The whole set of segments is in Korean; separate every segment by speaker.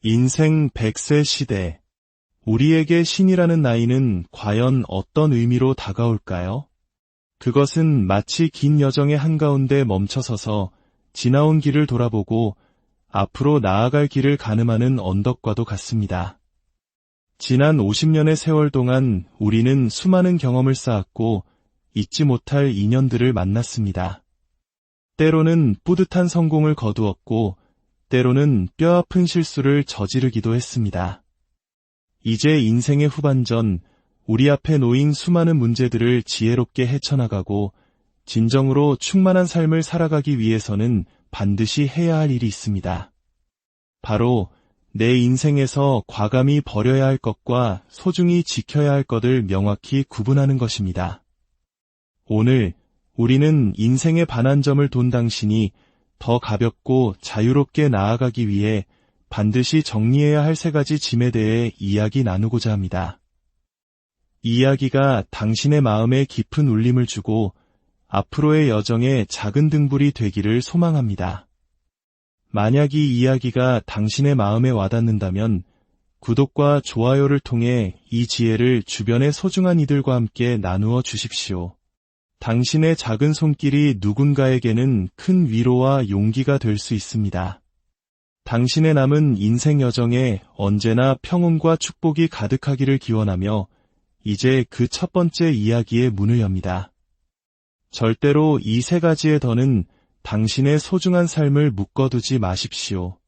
Speaker 1: 인생 100세 시대. 우리에게 신이라는 나이는 과연 어떤 의미로 다가올까요? 그것은 마치 긴 여정의 한가운데 멈춰서서 지나온 길을 돌아보고 앞으로 나아갈 길을 가늠하는 언덕과도 같습니다. 지난 50년의 세월 동안 우리는 수많은 경험을 쌓았고 잊지 못할 인연들을 만났습니다. 때로는 뿌듯한 성공을 거두었고 때로는 뼈아픈 실수를 저지르기도 했습니다. 이제 인생의 후반전, 우리 앞에 놓인 수많은 문제들을 지혜롭게 헤쳐나가고 진정으로 충만한 삶을 살아가기 위해서는 반드시 해야 할 일이 있습니다. 바로 내 인생에서 과감히 버려야 할 것과 소중히 지켜야 할 것을 명확히 구분하는 것입니다. 오늘 우리는 인생의 반환점을 돈 당신이 더 가볍고 자유롭게 나아가기 위해 반드시 정리해야 할 3가지 짐에 대해 이야기 나누고자 합니다. 이 이야기가 당신의 마음에 깊은 울림을 주고 앞으로의 여정에 작은 등불이 되기를 소망합니다. 만약 이 이야기가 당신의 마음에 와닿는다면 구독과 좋아요를 통해 이 지혜를 주변의 소중한 이들과 함께 나누어 주십시오. 당신의 작은 손길이 누군가에게는 큰 위로와 용기가 될 수 있습니다. 당신의 남은 인생 여정에 언제나 평온과 축복이 가득하기를 기원하며 이제 그 첫 번째 이야기의 문을 엽니다. 절대로 이 3가지에 더는 당신의 소중한 삶을 묶어두지 마십시오.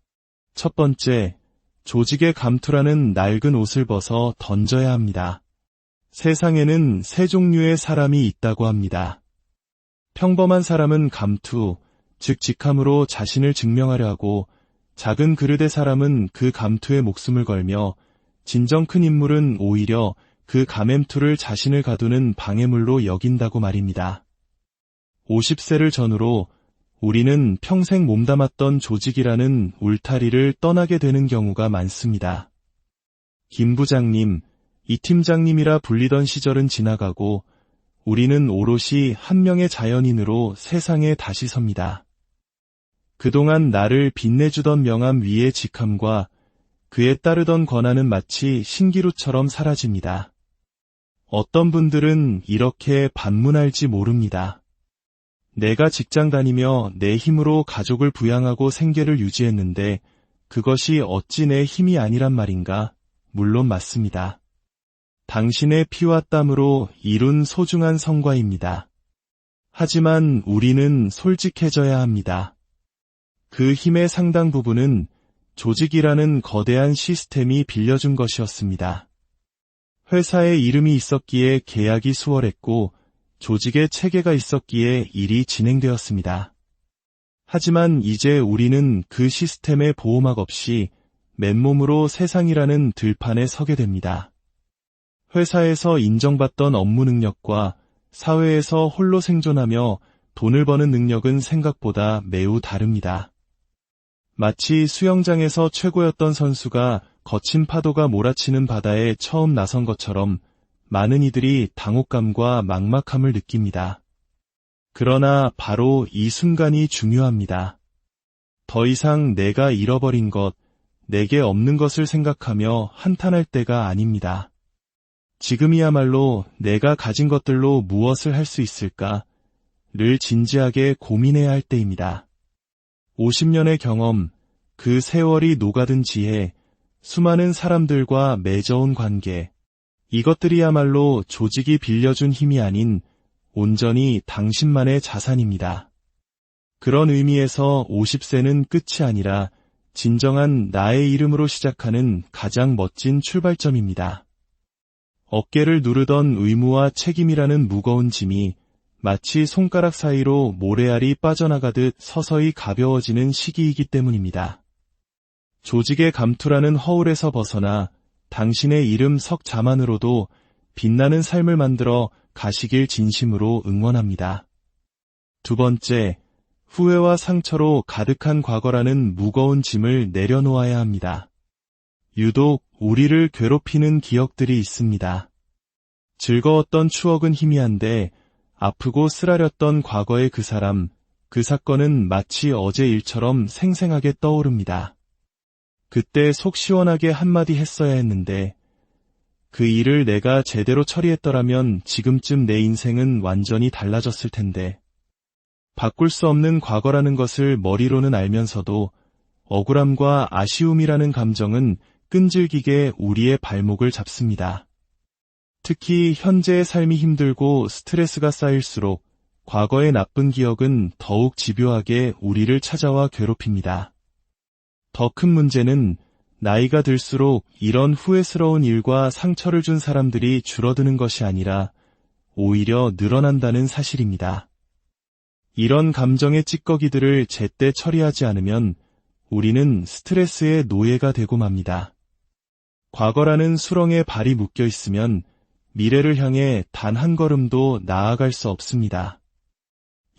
Speaker 1: 첫 번째, 조직의 감투라는 낡은 옷을 벗어 던져야 합니다. 세상에는 3 종류의 사람이 있다고 합니다. 평범한 사람은 감투, 즉 직함으로 자신을 증명하려 하고 작은 그릇의 사람은 그 감투에 목숨을 걸며 진정 큰 인물은 오히려 그 가맴투를 자신을 가두는 방해물로 여긴다고 말입니다. 50세를 전후로 우리는 평생 몸담았던 조직이라는 울타리를 떠나게 되는 경우가 많습니다. 김 부장님, 이 팀장님이라 불리던 시절은 지나가고 우리는 오롯이 한 명의 자연인으로 세상에 다시 섭니다. 그동안 나를 빛내주던 명함 위의 직함과 그에 따르던 권한은 마치 신기루처럼 사라집니다. 어떤 분들은 이렇게 반문할지 모릅니다. 내가 직장 다니며 내 힘으로 가족을 부양하고 생계를 유지했는데 그것이 어찌 내 힘이 아니란 말인가? 물론 맞습니다. 당신의 피와 땀으로 이룬 소중한 성과입니다. 하지만 우리는 솔직해져야 합니다. 그 힘의 상당 부분은 조직이라는 거대한 시스템이 빌려준 것이었습니다. 회사에 이름이 있었기에 계약이 수월했고 조직의 체계가 있었기에 일이 진행되었습니다. 하지만 이제 우리는 그 시스템의 보호막 없이 맨몸으로 세상이라는 들판에 서게 됩니다. 회사에서 인정받던 업무 능력과 사회에서 홀로 생존하며 돈을 버는 능력은 생각보다 매우 다릅니다. 마치 수영장에서 최고였던 선수가 거친 파도가 몰아치는 바다에 처음 나선 것처럼 많은 이들이 당혹감과 막막함을 느낍니다. 그러나 바로 이 순간이 중요합니다. 더 이상 내가 잃어버린 것, 내게 없는 것을 생각하며 한탄할 때가 아닙니다. 지금이야말로 내가 가진 것들로 무엇을 할 수 있을까를 진지하게 고민해야 할 때입니다. 50년의 경험, 그 세월이 녹아든 지혜, 수많은 사람들과 맺어온 관계, 이것들이야말로 조직이 빌려준 힘이 아닌 온전히 당신만의 자산입니다. 그런 의미에서 50세는 끝이 아니라 진정한 나의 이름으로 시작하는 가장 멋진 출발점입니다. 어깨를 누르던 의무와 책임이라는 무거운 짐이 마치 손가락 사이로 모래알이 빠져나가듯 서서히 가벼워지는 시기이기 때문입니다. 조직의 감투라는 허울에서 벗어나 당신의 이름 석 자만으로도 빛나는 삶을 만들어 가시길 진심으로 응원합니다. 두 번째, 후회와 상처로 가득한 과거라는 무거운 짐을 내려놓아야 합니다. 유독 우리를 괴롭히는 기억들이 있습니다. 즐거웠던 추억은 희미한데 아프고 쓰라렸던 과거의 그 사람, 그 사건은 마치 어제 일처럼 생생하게 떠오릅니다. 그때 속 시원하게 한마디 했어야 했는데, 그 일을 내가 제대로 처리했더라면 지금쯤 내 인생은 완전히 달라졌을 텐데. 바꿀 수 없는 과거라는 것을 머리로는 알면서도 억울함과 아쉬움이라는 감정은 끈질기게 우리의 발목을 잡습니다. 특히 현재의 삶이 힘들고 스트레스가 쌓일수록 과거의 나쁜 기억은 더욱 집요하게 우리를 찾아와 괴롭힙니다. 더 큰 문제는 나이가 들수록 이런 후회스러운 일과 상처를 준 사람들이 줄어드는 것이 아니라 오히려 늘어난다는 사실입니다. 이런 감정의 찌꺼기들을 제때 처리하지 않으면 우리는 스트레스의 노예가 되고 맙니다. 과거라는 수렁에 발이 묶여 있으면 미래를 향해 단 한 걸음도 나아갈 수 없습니다.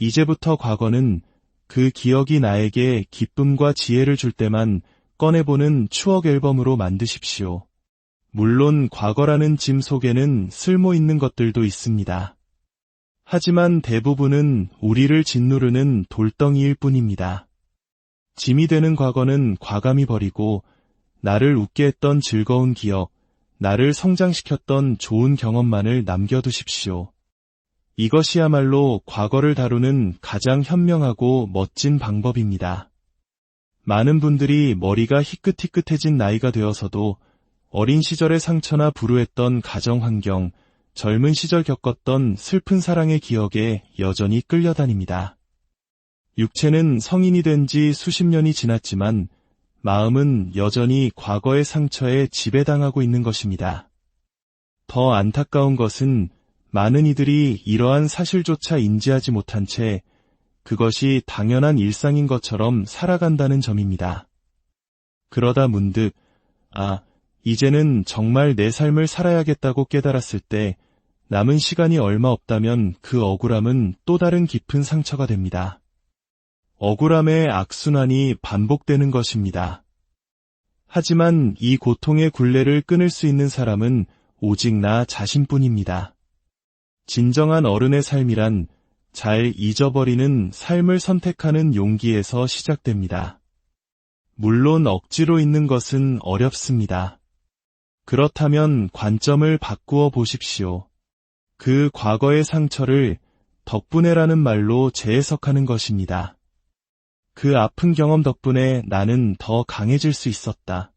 Speaker 1: 이제부터 과거는 그 기억이 나에게 기쁨과 지혜를 줄 때만 꺼내보는 추억 앨범으로 만드십시오. 물론 과거라는 짐 속에는 쓸모 있는 것들도 있습니다. 하지만 대부분은 우리를 짓누르는 돌덩이일 뿐입니다. 짐이 되는 과거는 과감히 버리고 나를 웃게 했던 즐거운 기억, 나를 성장시켰던 좋은 경험만을 남겨두십시오. 이것이야말로 과거를 다루는 가장 현명하고 멋진 방법입니다. 많은 분들이 머리가 희끗희끗해진 나이가 되어서도 어린 시절의 상처나 불우했던 가정 환경, 젊은 시절 겪었던 슬픈 사랑의 기억에 여전히 끌려다닙니다. 육체는 성인이 된 지 수십 년이 지났지만 마음은 여전히 과거의 상처에 지배당하고 있는 것입니다. 더 안타까운 것은 많은 이들이 이러한 사실조차 인지하지 못한 채 그것이 당연한 일상인 것처럼 살아간다는 점입니다. 그러다 문득, 이제는 정말 내 삶을 살아야겠다고 깨달았을 때 남은 시간이 얼마 없다면 그 억울함은 또 다른 깊은 상처가 됩니다. 억울함의 악순환이 반복되는 것입니다. 하지만 이 고통의 굴레를 끊을 수 있는 사람은 오직 나 자신뿐입니다. 진정한 어른의 삶이란 잘 잊어버리는 삶을 선택하는 용기에서 시작됩니다. 물론 억지로 잊는 것은 어렵습니다. 그렇다면 관점을 바꾸어 보십시오. 그 과거의 상처를 덕분에라는 말로 재해석하는 것입니다. 그 아픈 경험 덕분에 나는 더 강해질 수 있었다.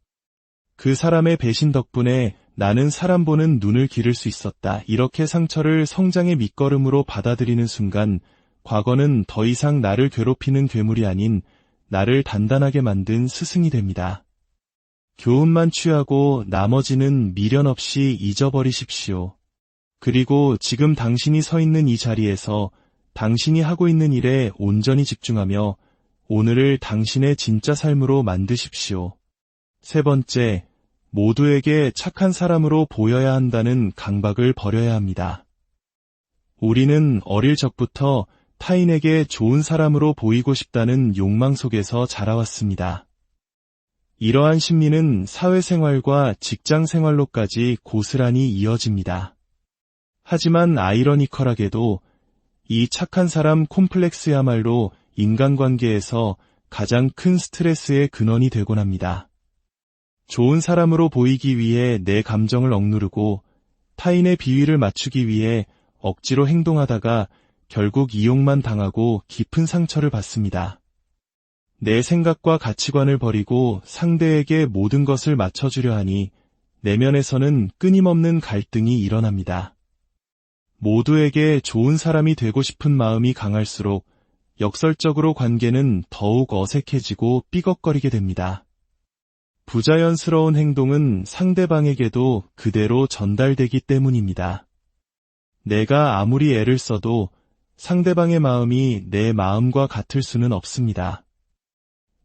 Speaker 1: 그 사람의 배신 덕분에 나는 사람 보는 눈을 기를 수 있었다. 이렇게 상처를 성장의 밑거름으로 받아들이는 순간 과거는 더 이상 나를 괴롭히는 괴물이 아닌 나를 단단하게 만든 스승이 됩니다. 교훈만 취하고 나머지는 미련 없이 잊어버리십시오. 그리고 지금 당신이 서 있는 이 자리에서 당신이 하고 있는 일에 온전히 집중하며 오늘을 당신의 진짜 삶으로 만드십시오. 세 번째, 모두에게 착한 사람으로 보여야 한다는 강박을 버려야 합니다. 우리는 어릴 적부터 타인에게 좋은 사람으로 보이고 싶다는 욕망 속에서 자라왔습니다. 이러한 심리는 사회생활과 직장생활로까지 고스란히 이어집니다. 하지만 아이러니컬하게도 이 착한 사람 콤플렉스야말로 인간관계에서 가장 큰 스트레스의 근원이 되곤 합니다. 좋은 사람으로 보이기 위해 내 감정을 억누르고 타인의 비위를 맞추기 위해 억지로 행동하다가 결국 이용만 당하고 깊은 상처를 받습니다. 내 생각과 가치관을 버리고 상대에게 모든 것을 맞춰주려 하니 내면에서는 끊임없는 갈등이 일어납니다. 모두에게 좋은 사람이 되고 싶은 마음이 강할수록 역설적으로 관계는 더욱 어색해지고 삐걱거리게 됩니다. 부자연스러운 행동은 상대방에게도 그대로 전달되기 때문입니다. 내가 아무리 애를 써도 상대방의 마음이 내 마음과 같을 수는 없습니다.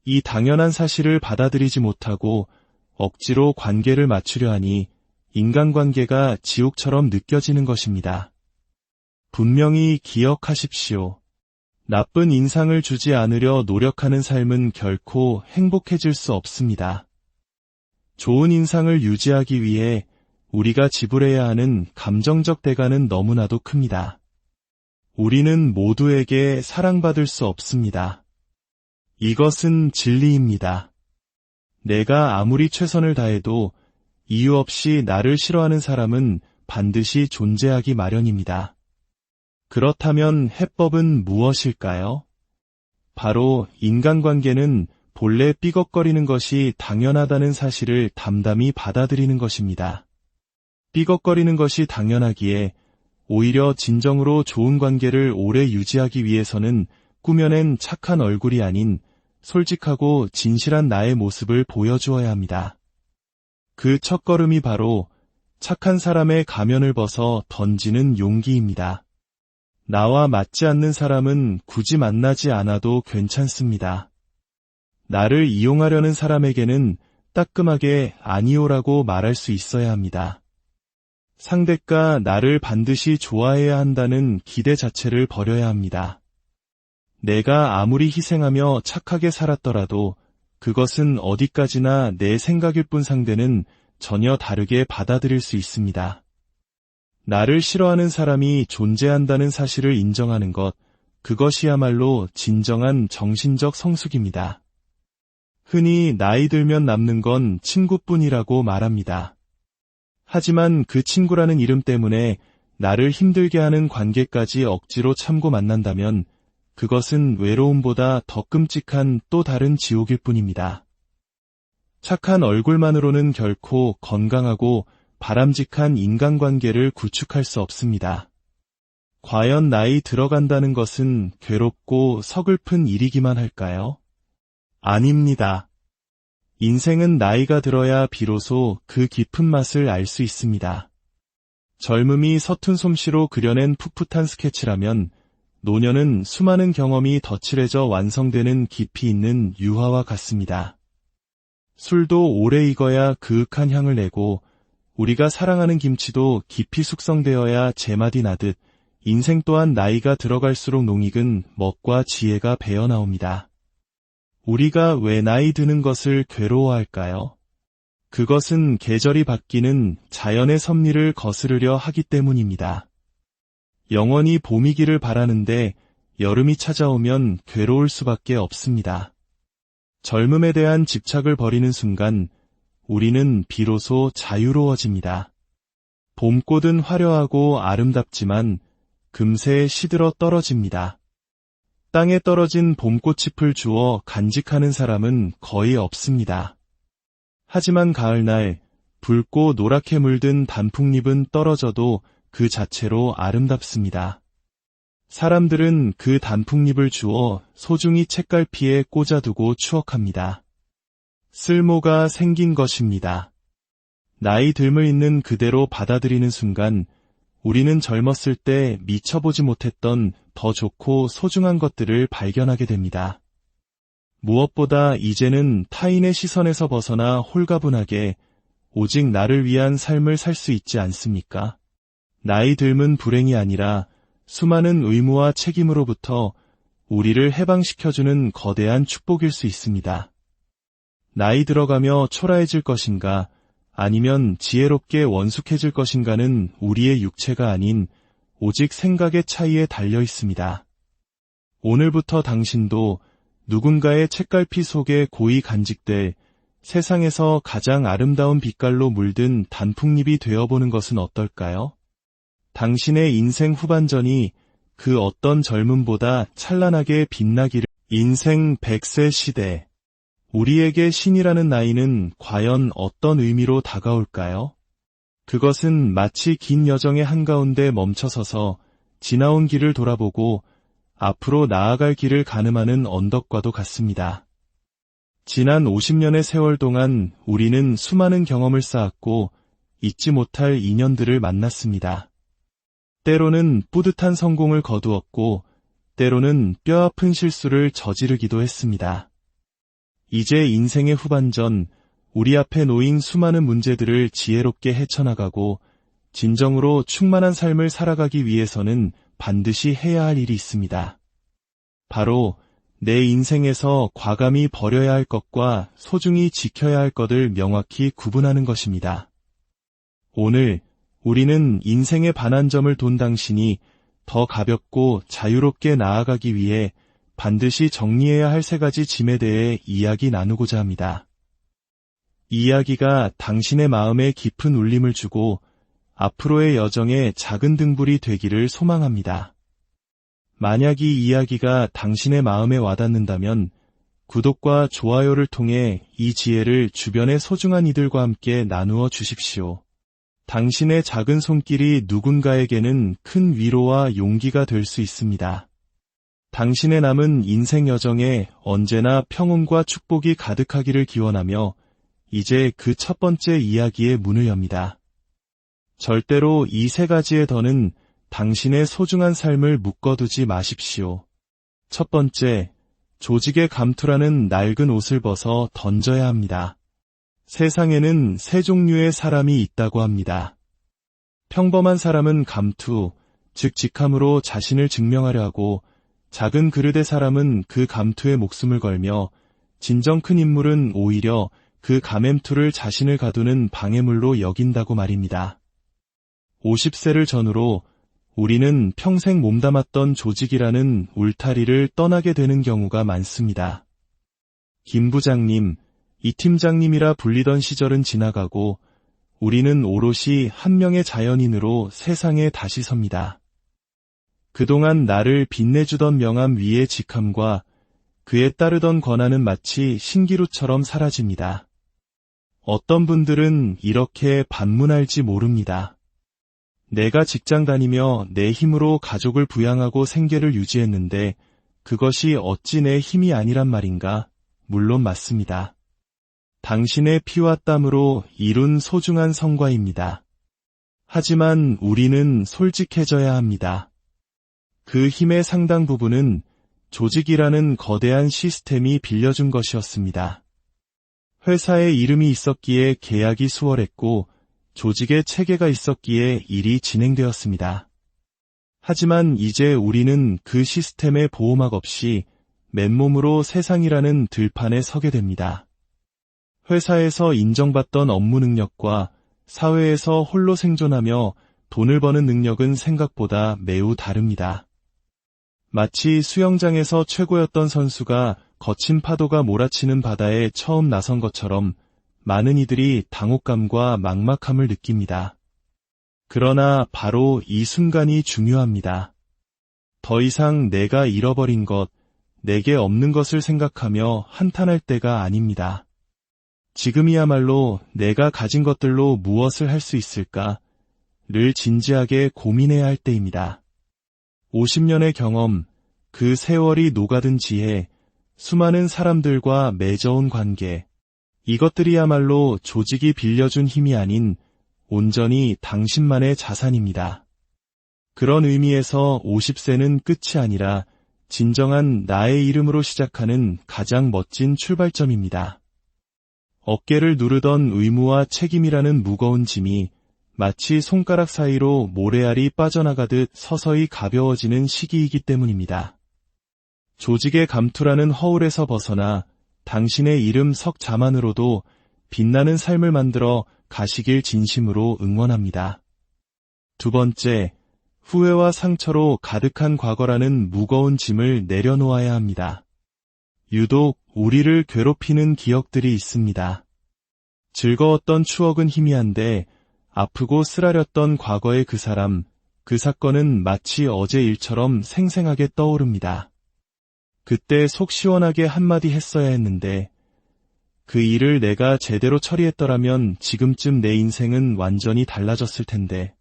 Speaker 1: 이 당연한 사실을 받아들이지 못하고 억지로 관계를 맞추려 하니 인간관계가 지옥처럼 느껴지는 것입니다. 분명히 기억하십시오. 나쁜 인상을 주지 않으려 노력하는 삶은 결코 행복해질 수 없습니다. 좋은 인상을 유지하기 위해 우리가 지불해야 하는 감정적 대가는 너무나도 큽니다. 우리는 모두에게 사랑받을 수 없습니다. 이것은 진리입니다. 내가 아무리 최선을 다해도 이유 없이 나를 싫어하는 사람은 반드시 존재하기 마련입니다. 그렇다면 해법은 무엇일까요? 바로 인간관계는 본래 삐걱거리는 것이 당연하다는 사실을 담담히 받아들이는 것입니다. 삐걱거리는 것이 당연하기에 오히려 진정으로 좋은 관계를 오래 유지하기 위해서는 꾸며낸 착한 얼굴이 아닌 솔직하고 진실한 나의 모습을 보여주어야 합니다. 그 첫걸음이 바로 착한 사람의 가면을 벗어 던지는 용기입니다. 나와 맞지 않는 사람은 굳이 만나지 않아도 괜찮습니다. 나를 이용하려는 사람에게는 따끔하게 아니오라고 말할 수 있어야 합니다. 상대가 나를 반드시 좋아해야 한다는 기대 자체를 버려야 합니다. 내가 아무리 희생하며 착하게 살았더라도 그것은 어디까지나 내 생각일 뿐 상대는 전혀 다르게 받아들일 수 있습니다. 나를 싫어하는 사람이 존재한다는 사실을 인정하는 것, 그것이야말로 진정한 정신적 성숙입니다. 흔히 나이 들면 남는 건 친구뿐이라고 말합니다. 하지만 그 친구라는 이름 때문에 나를 힘들게 하는 관계까지 억지로 참고 만난다면 그것은 외로움보다 더 끔찍한 또 다른 지옥일 뿐입니다. 착한 얼굴만으로는 결코 건강하고 바람직한 인간관계를 구축할 수 없습니다. 과연 나이 들어간다는 것은 괴롭고 서글픈 일이기만 할까요? 아닙니다. 인생은 나이가 들어야 비로소 그 깊은 맛을 알 수 있습니다. 젊음이 서툰 솜씨로 그려낸 풋풋한 스케치라면 노년은 수많은 경험이 덧칠해져 완성되는 깊이 있는 유화와 같습니다. 술도 오래 익어야 그윽한 향을 내고 우리가 사랑하는 김치도 깊이 숙성되어야 제맛이 나듯 인생 또한 나이가 들어갈수록 농익은 멋과 지혜가 배어나옵니다. 우리가 왜 나이 드는 것을 괴로워할까요? 그것은 계절이 바뀌는 자연의 섭리를 거스르려 하기 때문입니다. 영원히 봄이기를 바라는데 여름이 찾아오면 괴로울 수밖에 없습니다. 젊음에 대한 집착을 버리는 순간 우리는 비로소 자유로워집니다. 봄꽃은 화려하고 아름답지만 금세 시들어 떨어집니다. 땅에 떨어진 봄꽃잎을 주워 간직하는 사람은 거의 없습니다. 하지만 가을날 붉고 노랗게 물든 단풍잎은 떨어져도 그 자체로 아름답습니다. 사람들은 그 단풍잎을 주워 소중히 책갈피에 꽂아두고 추억합니다. 쓸모가 생긴 것입니다. 나이 듦을 있는 그대로 받아들이는 순간 우리는 젊었을 때 미쳐보지 못했던 더 좋고 소중한 것들을 발견하게 됩니다. 무엇보다 이제는 타인의 시선에서 벗어나 홀가분하게 오직 나를 위한 삶을 살 수 있지 않습니까? 나이 듦은 불행이 아니라 수많은 의무와 책임으로부터 우리를 해방시켜주는 거대한 축복일 수 있습니다. 나이 들어가며 초라해질 것인가 아니면 지혜롭게 원숙해질 것인가는 우리의 육체가 아닌 오직 생각의 차이에 달려 있습니다. 오늘부터 당신도 누군가의 책갈피 속에 고이 간직될 세상에서 가장 아름다운 빛깔로 물든 단풍잎이 되어보는 것은 어떨까요? 당신의 인생 후반전이 그 어떤 젊음보다 찬란하게 빛나기를. 인생 100세 시대. 우리에게 신이라는 나이는 과연 어떤 의미로 다가올까요? 그것은 마치 긴 여정의 한가운데 멈춰서서 지나온 길을 돌아보고 앞으로 나아갈 길을 가늠하는 언덕과도 같습니다. 지난 50년의 세월 동안 우리는 수많은 경험을 쌓았고 잊지 못할 인연들을 만났습니다. 때로는 뿌듯한 성공을 거두었고 때로는 뼈아픈 실수를 저지르기도 했습니다. 이제 인생의 후반전, 우리 앞에 놓인 수많은 문제들을 지혜롭게 헤쳐나가고 진정으로 충만한 삶을 살아가기 위해서는 반드시 해야 할 일이 있습니다. 바로 내 인생에서 과감히 버려야 할 것과 소중히 지켜야 할 것을 명확히 구분하는 것입니다. 오늘 우리는 인생의 반환점을 돈 당신이 더 가볍고 자유롭게 나아가기 위해 반드시 정리해야 할 3가지 짐에 대해 이야기 나누고자 합니다. 이 이야기가 당신의 마음에 깊은 울림을 주고 앞으로의 여정에 작은 등불이 되기를 소망합니다. 만약 이 이야기가 당신의 마음에 와닿는다면 구독과 좋아요를 통해 이 지혜를 주변의 소중한 이들과 함께 나누어 주십시오. 당신의 작은 손길이 누군가에게는 큰 위로와 용기가 될 수 있습니다. 당신의 남은 인생 여정에 언제나 평온과 축복이 가득하기를 기원하며 이제 그 첫 번째 이야기의 문을 엽니다. 절대로 이 세 가지의 더는 당신의 소중한 삶을 묶어두지 마십시오. 첫 번째, 조직의 감투라는 낡은 옷을 벗어 던져야 합니다. 세상에는 세 종류의 사람이 있다고 합니다. 평범한 사람은 감투, 즉 직함으로 자신을 증명하려 하고 작은 그릇의 사람은 그 감투에 목숨을 걸며 진정 큰 인물은 오히려 그 가맴투를 자신을 가두는 방해물로 여긴다고 말입니다. 50세를 전후로 우리는 평생 몸담았던 조직이라는 울타리를 떠나게 되는 경우가 많습니다. 김 부장님, 이 팀장님이라 불리던 시절은 지나가고 우리는 오롯이 한 명의 자연인으로 세상에 다시 섭니다. 그동안 나를 빛내주던 명함 위의 직함과 그에 따르던 권한은 마치 신기루처럼 사라집니다. 어떤 분들은 이렇게 반문할지 모릅니다. 내가 직장 다니며 내 힘으로 가족을 부양하고 생계를 유지했는데 그것이 어찌 내 힘이 아니란 말인가? 물론 맞습니다. 당신의 피와 땀으로 이룬 소중한 성과입니다. 하지만 우리는 솔직해져야 합니다. 그 힘의 상당 부분은 조직이라는 거대한 시스템이 빌려준 것이었습니다. 회사에 이름이 있었기에 계약이 수월했고 조직의 체계가 있었기에 일이 진행되었습니다. 하지만 이제 우리는 그 시스템의 보호막 없이 맨몸으로 세상이라는 들판에 서게 됩니다. 회사에서 인정받던 업무 능력과 사회에서 홀로 생존하며 돈을 버는 능력은 생각보다 매우 다릅니다. 마치 수영장에서 최고였던 선수가 거친 파도가 몰아치는 바다에 처음 나선 것처럼 많은 이들이 당혹감과 막막함을 느낍니다. 그러나 바로 이 순간이 중요합니다. 더 이상 내가 잃어버린 것, 내게 없는 것을 생각하며 한탄할 때가 아닙니다. 지금이야말로 내가 가진 것들로 무엇을 할 수 있을까를 진지하게 고민해야 할 때입니다. 50년의 경험, 그 세월이 녹아든 지혜, 수많은 사람들과 맺어온 관계, 이것들이야말로 조직이 빌려준 힘이 아닌 온전히 당신만의 자산입니다. 그런 의미에서 50세는 끝이 아니라 진정한 나의 이름으로 시작하는 가장 멋진 출발점입니다. 어깨를 누르던 의무와 책임이라는 무거운 짐이 마치 손가락 사이로 모래알이 빠져나가듯 서서히 가벼워지는 시기이기 때문입니다. 조직의 감투라는 허울에서 벗어나 당신의 이름 석 자만으로도 빛나는 삶을 만들어 가시길 진심으로 응원합니다. 두 번째, 후회와 상처로 가득한 과거라는 무거운 짐을 내려놓아야 합니다. 유독 우리를 괴롭히는 기억들이 있습니다. 즐거웠던 추억은 희미한데 아프고 쓰라렸던 과거의 그 사람, 그 사건은 마치 어제 일처럼 생생하게 떠오릅니다. 그때 속 시원하게 한마디 했어야 했는데 그 일을 내가 제대로 처리했더라면 지금쯤 내 인생은 완전히 달라졌을 텐데.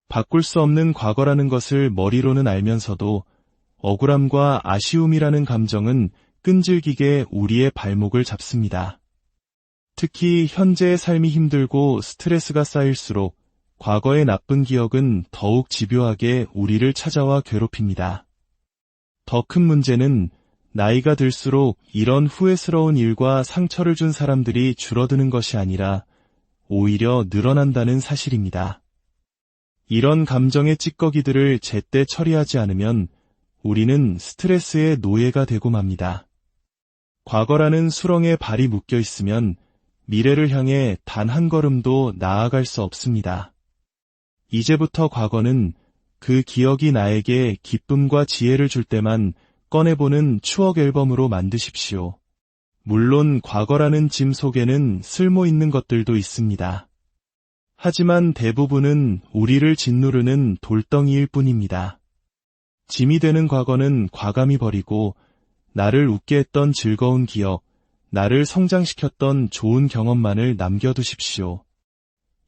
Speaker 1: 바꿀 수 없는 과거라는 것을 머리로는 알면서도 억울함과 아쉬움이라는 감정은 끈질기게 우리의 발목을 잡습니다. 특히 현재의 삶이 힘들고 스트레스가 쌓일수록 과거의 나쁜 기억은 더욱 집요하게 우리를 찾아와 괴롭힙니다. 더 큰 문제는 나이가 들수록 이런 후회스러운 일과 상처를 준 사람들이 줄어드는 것이 아니라 오히려 늘어난다는 사실입니다. 이런 감정의 찌꺼기들을 제때 처리하지 않으면 우리는 스트레스의 노예가 되고 맙니다. 과거라는 수렁에 발이 묶여 있으면 미래를 향해 단 한 걸음도 나아갈 수 없습니다. 이제부터 과거는 그 기억이 나에게 기쁨과 지혜를 줄 때만 꺼내보는 추억 앨범으로 만드십시오. 물론 과거라는 짐 속에는 쓸모 있는 것들도 있습니다. 하지만 대부분은 우리를 짓누르는 돌덩이일 뿐입니다. 짐이 되는 과거는 과감히 버리고 나를 웃게 했던 즐거운 기억, 나를 성장시켰던 좋은 경험만을 남겨두십시오.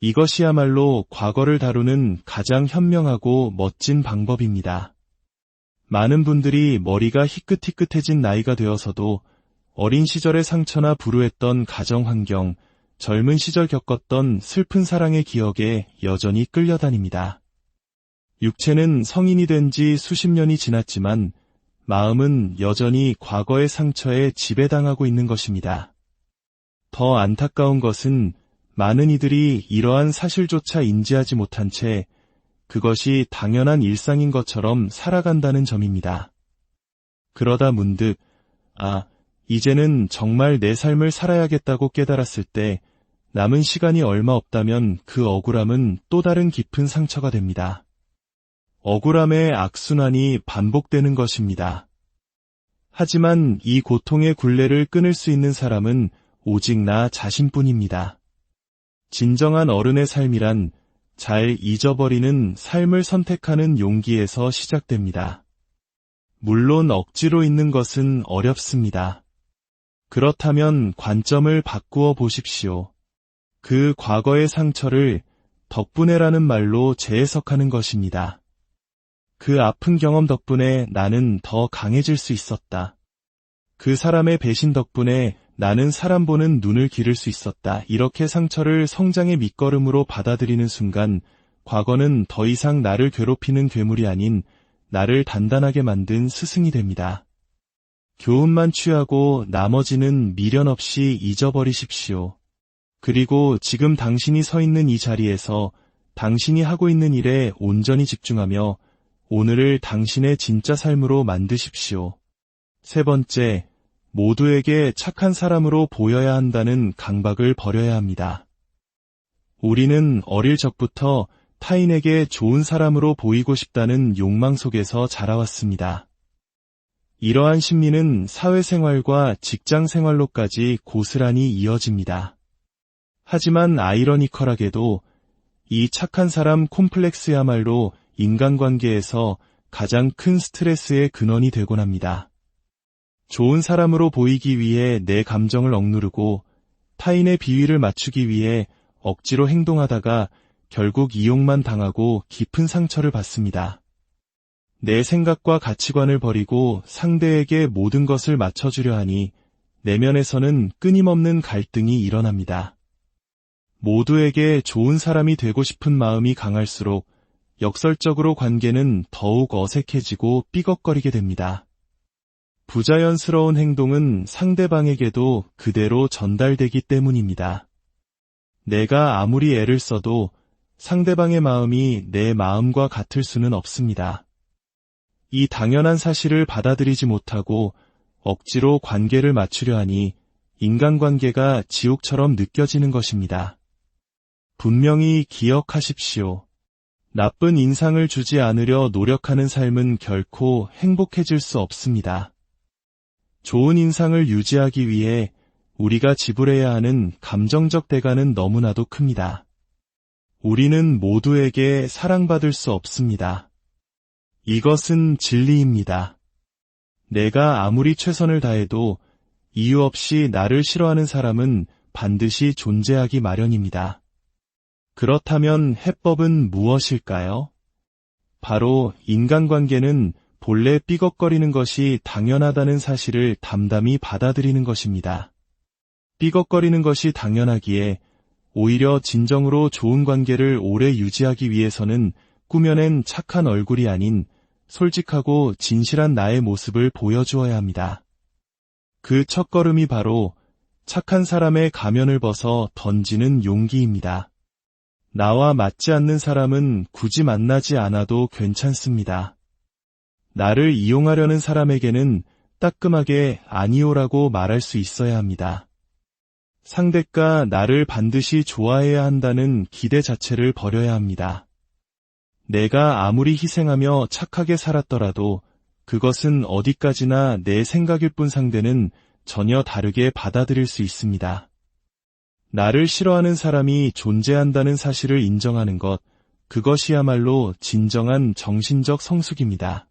Speaker 1: 이것이야말로 과거를 다루는 가장 현명하고 멋진 방법입니다. 많은 분들이 머리가 희끗희끗해진 나이가 되어서도 어린 시절의 상처나 불우했던 가정 환경, 젊은 시절 겪었던 슬픈 사랑의 기억에 여전히 끌려다닙니다. 육체는 성인이 된 지 수십 년이 지났지만 마음은 여전히 과거의 상처에 지배당하고 있는 것입니다. 더 안타까운 것은 많은 이들이 이러한 사실조차 인지하지 못한 채 그것이 당연한 일상인 것처럼 살아간다는 점입니다. 그러다 문득, 이제는 정말 내 삶을 살아야겠다고 깨달았을 때 남은 시간이 얼마 없다면 그 억울함은 또 다른 깊은 상처가 됩니다. 억울함의 악순환이 반복되는 것입니다. 하지만 이 고통의 굴레를 끊을 수 있는 사람은 오직 나 자신뿐입니다. 진정한 어른의 삶이란 잘 잊어버리는 삶을 선택하는 용기에서 시작됩니다. 물론 억지로 잊는 것은 어렵습니다. 그렇다면 관점을 바꾸어 보십시오. 그 과거의 상처를 덕분에라는 말로 재해석하는 것입니다. 그 아픈 경험 덕분에 나는 더 강해질 수 있었다. 그 사람의 배신 덕분에 나는 사람 보는 눈을 기를 수 있었다. 이렇게 상처를 성장의 밑거름으로 받아들이는 순간 과거는 더 이상 나를 괴롭히는 괴물이 아닌 나를 단단하게 만든 스승이 됩니다. 교훈만 취하고 나머지는 미련 없이 잊어버리십시오. 그리고 지금 당신이 서 있는 이 자리에서 당신이 하고 있는 일에 온전히 집중하며 오늘을 당신의 진짜 삶으로 만드십시오. 세 번째, 모두에게 착한 사람으로 보여야 한다는 강박을 버려야 합니다. 우리는 어릴 적부터 타인에게 좋은 사람으로 보이고 싶다는 욕망 속에서 자라왔습니다. 이러한 심리는 사회생활과 직장생활로까지 고스란히 이어집니다. 하지만 아이러니컬하게도 이 착한 사람 콤플렉스야말로 인간관계에서 가장 큰 스트레스의 근원이 되곤 합니다. 좋은 사람으로 보이기 위해 내 감정을 억누르고 타인의 비위를 맞추기 위해 억지로 행동하다가 결국 이용만 당하고 깊은 상처를 받습니다. 내 생각과 가치관을 버리고 상대에게 모든 것을 맞춰주려 하니 내면에서는 끊임없는 갈등이 일어납니다. 모두에게 좋은 사람이 되고 싶은 마음이 강할수록 역설적으로 관계는 더욱 어색해지고 삐걱거리게 됩니다. 부자연스러운 행동은 상대방에게도 그대로 전달되기 때문입니다. 내가 아무리 애를 써도 상대방의 마음이 내 마음과 같을 수는 없습니다. 이 당연한 사실을 받아들이지 못하고 억지로 관계를 맞추려 하니 인간관계가 지옥처럼 느껴지는 것입니다. 분명히 기억하십시오. 나쁜 인상을 주지 않으려 노력하는 삶은 결코 행복해질 수 없습니다. 좋은 인상을 유지하기 위해 우리가 지불해야 하는 감정적 대가는 너무나도 큽니다. 우리는 모두에게 사랑받을 수 없습니다. 이것은 진리입니다. 내가 아무리 최선을 다해도 이유 없이 나를 싫어하는 사람은 반드시 존재하기 마련입니다. 그렇다면 해법은 무엇일까요? 바로 인간관계는 본래 삐걱거리는 것이 당연하다는 사실을 담담히 받아들이는 것입니다. 삐걱거리는 것이 당연하기에 오히려 진정으로 좋은 관계를 오래 유지하기 위해서는 꾸며낸 착한 얼굴이 아닌 솔직하고 진실한 나의 모습을 보여주어야 합니다. 그 첫걸음이 바로 착한 사람의 가면을 벗어 던지는 용기입니다. 나와 맞지 않는 사람은 굳이 만나지 않아도 괜찮습니다. 나를 이용하려는 사람에게는 따끔하게 아니오라고 말할 수 있어야 합니다. 상대가 나를 반드시 좋아해야 한다는 기대 자체를 버려야 합니다. 내가 아무리 희생하며 착하게 살았더라도 그것은 어디까지나 내 생각일 뿐 상대는 전혀 다르게 받아들일 수 있습니다. 나를 싫어하는 사람이 존재한다는 사실을 인정하는 것, 그것이야말로 진정한 정신적 성숙입니다.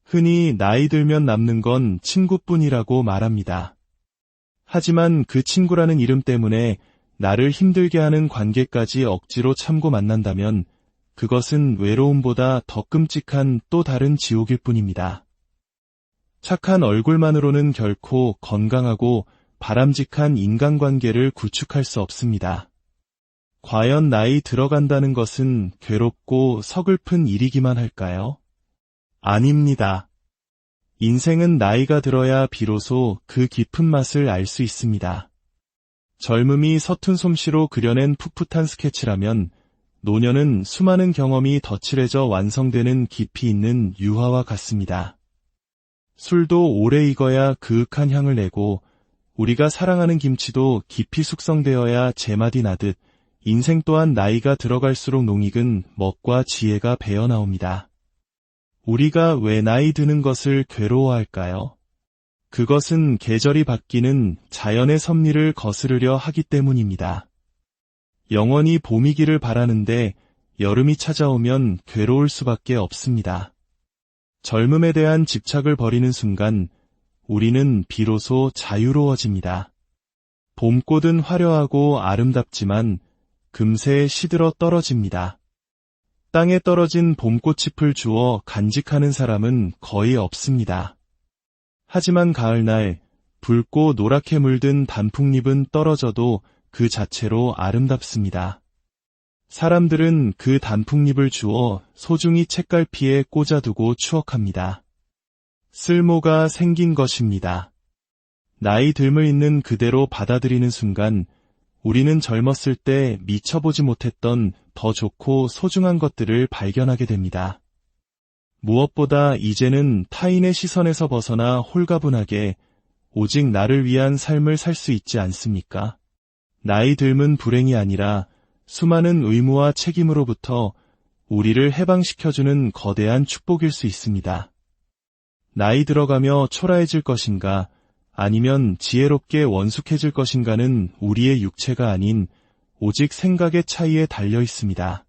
Speaker 1: 흔히 나이 들면 남는 건 친구뿐이라고 말합니다. 하지만 그 친구라는 이름 때문에 나를 힘들게 하는 관계까지 억지로 참고 만난다면 그것은 외로움보다 더 끔찍한 또 다른 지옥일 뿐입니다. 착한 얼굴만으로는 결코 건강하고 바람직한 인간관계를 구축할 수 없습니다. 과연 나이 들어간다는 것은 괴롭고 서글픈 일이기만 할까요? 아닙니다. 인생은 나이가 들어야 비로소 그 깊은 맛을 알 수 있습니다. 젊음이 서툰 솜씨로 그려낸 풋풋한 스케치라면 노년은 수많은 경험이 덧칠해져 완성되는 깊이 있는 유화와 같습니다. 술도 오래 익어야 그윽한 향을 내고 우리가 사랑하는 김치도 깊이 숙성되어야 제맛이 나듯 인생 또한 나이가 들어갈수록 농익은 멋과 지혜가 배어나옵니다. 우리가 왜 나이 드는 것을 괴로워할까요? 그것은 계절이 바뀌는 자연의 섭리를 거스르려 하기 때문입니다. 영원히 봄이기를 바라는데 여름이 찾아오면 괴로울 수밖에 없습니다. 젊음에 대한 집착을 버리는 순간 우리는 비로소 자유로워집니다. 봄꽃은 화려하고 아름답지만 금세 시들어 떨어집니다. 땅에 떨어진 봄꽃잎을 주워 간직하는 사람은 거의 없습니다. 하지만 가을날 붉고 노랗게 물든 단풍잎은 떨어져도 그 자체로 아름답습니다. 사람들은 그 단풍잎을 주워 소중히 책갈피에 꽂아두고 추억합니다. 쓸모가 생긴 것입니다. 나이 듦을 있는 그대로 받아들이는 순간 우리는 젊었을 때 미쳐보지 못했던 더 좋고 소중한 것들을 발견하게 됩니다. 무엇보다 이제는 타인의 시선에서 벗어나 홀가분하게 오직 나를 위한 삶을 살 수 있지 않습니까? 나이 듦은 불행이 아니라 수많은 의무와 책임으로부터 우리를 해방시켜주는 거대한 축복일 수 있습니다. 나이 들어가며 초라해질 것인가 아니면 지혜롭게 원숙해질 것인가는 우리의 육체가 아닌 오직 생각의 차이에 달려 있습니다.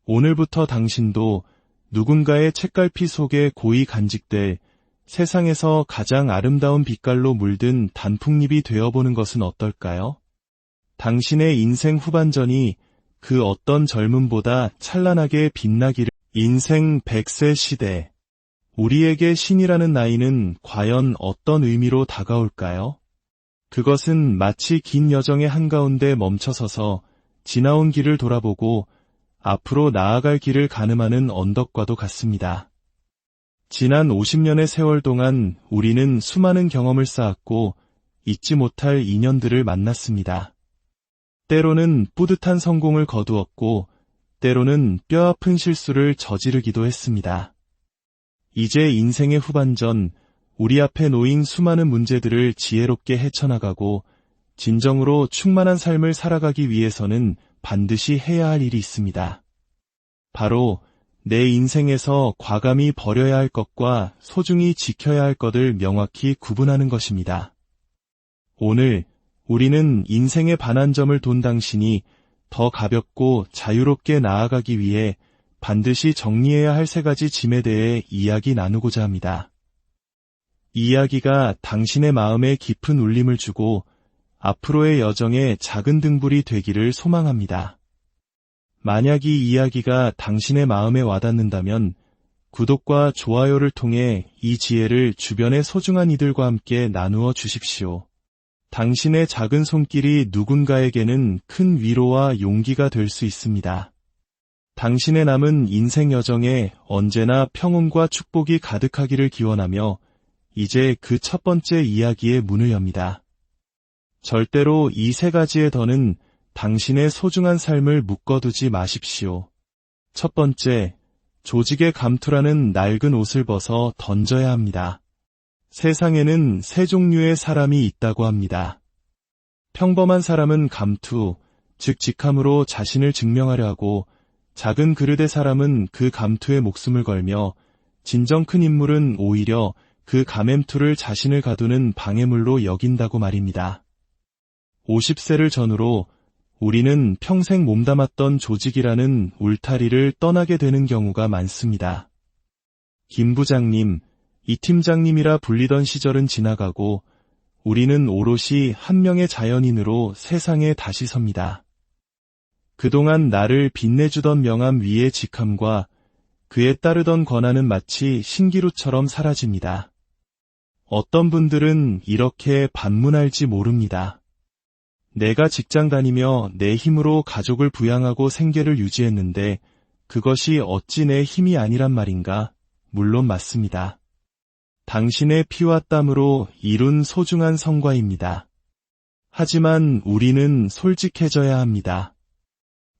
Speaker 1: 오늘부터 당신도 누군가의 책갈피 속에 고이 간직될 세상에서 가장 아름다운 빛깔로 물든 단풍잎이 되어보는 것은 어떨까요? 당신의 인생 후반전이 그 어떤 젊음보다 찬란하게 빛나기를. 인생 100세 시대. 우리에게 신이라는 나이는 과연 어떤 의미로 다가올까요? 그것은 마치 긴 여정의 한가운데 멈춰서서 지나온 길을 돌아보고 앞으로 나아갈 길을 가늠하는 언덕과도 같습니다. 지난 50년의 세월 동안 우리는 수많은 경험을 쌓았고 잊지 못할 인연들을 만났습니다. 때로는 뿌듯한 성공을 거두었고 때로는 뼈아픈 실수를 저지르기도 했습니다. 이제 인생의 후반전, 우리 앞에 놓인 수많은 문제들을 지혜롭게 헤쳐나가고 진정으로 충만한 삶을 살아가기 위해서는 반드시 해야 할 일이 있습니다. 바로 내 인생에서 과감히 버려야 할 것과 소중히 지켜야 할 것을 명확히 구분하는 것입니다. 오늘 우리는 인생의 반환점을 돈 당신이 더 가볍고 자유롭게 나아가기 위해 반드시 정리해야 할 3가지 짐에 대해 이야기 나누고자 합니다. 이 이야기가 당신의 마음에 깊은 울림을 주고 앞으로의 여정에 작은 등불이 되기를 소망합니다. 만약 이 이야기가 당신의 마음에 와닿는다면 구독과 좋아요를 통해 이 지혜를 주변의 소중한 이들과 함께 나누어 주십시오. 당신의 작은 손길이 누군가에게는 큰 위로와 용기가 될 수 있습니다. 당신의 남은 인생 여정에 언제나 평온과 축복이 가득하기를 기원하며 이제 그 첫 번째 이야기의 문을 엽니다. 절대로 이 3가지의 더는 당신의 소중한 삶을 묶어두지 마십시오. 첫 번째, 조직의 감투라는 낡은 옷을 벗어 던져야 합니다. 세상에는 3종류의 사람이 있다고 합니다. 평범한 사람은 감투, 즉 직함으로 자신을 증명하려 하고 작은 그릇의 사람은 그 감투에 목숨을 걸며 진정 큰 인물은 오히려 그 가맴투를 자신을 가두는 방해물로 여긴다고 말입니다. 50세를 전후로 우리는 평생 몸담았던 조직이라는 울타리를 떠나게 되는 경우가 많습니다. 김 부장님, 이 팀장님이라 불리던 시절은 지나가고 우리는 오롯이 한 명의 자연인으로 세상에 다시 섭니다. 그동안 나를 빛내주던 명함 위의 직함과 그에 따르던 권한은 마치 신기루처럼 사라집니다. 어떤 분들은 이렇게 반문할지 모릅니다. 내가 직장 다니며 내 힘으로 가족을 부양하고 생계를 유지했는데 그것이 어찌 내 힘이 아니란 말인가? 물론 맞습니다. 당신의 피와 땀으로 이룬 소중한 성과입니다. 하지만 우리는 솔직해져야 합니다.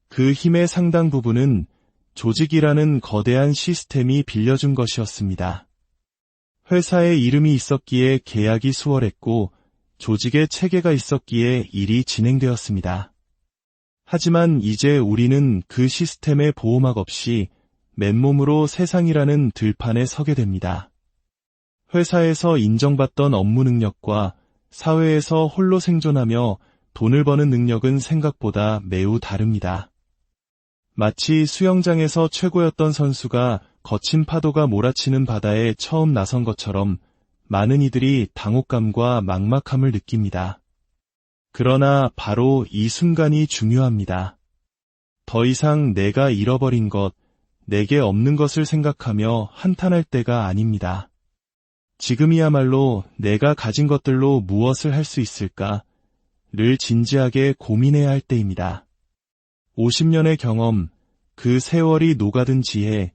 Speaker 1: 그 힘의 상당 부분은 조직이라는 거대한 시스템이 빌려준 것이었습니다. 회사에 이름이 있었기에 계약이 수월했고 조직의 체계가 있었기에 일이 진행되었습니다. 하지만 이제 우리는 그 시스템의 보호막 없이 맨몸으로 세상이라는 들판에 서게 됩니다. 회사에서 인정받던 업무 능력과 사회에서 홀로 생존하며 돈을 버는 능력은 생각보다 매우 다릅니다. 마치 수영장에서 최고였던 선수가 거친 파도가 몰아치는 바다에 처음 나선 것처럼 많은 이들이 당혹감과 막막함을 느낍니다. 그러나 바로 이 순간이 중요합니다. 더 이상 내가 잃어버린 것, 내게 없는 것을 생각하며 한탄할 때가 아닙니다. 지금이야말로 내가 가진 것들로 무엇을 할 수 있을까를 진지하게 고민해야 할 때입니다. 50년의 경험, 그 세월이 녹아든 지혜,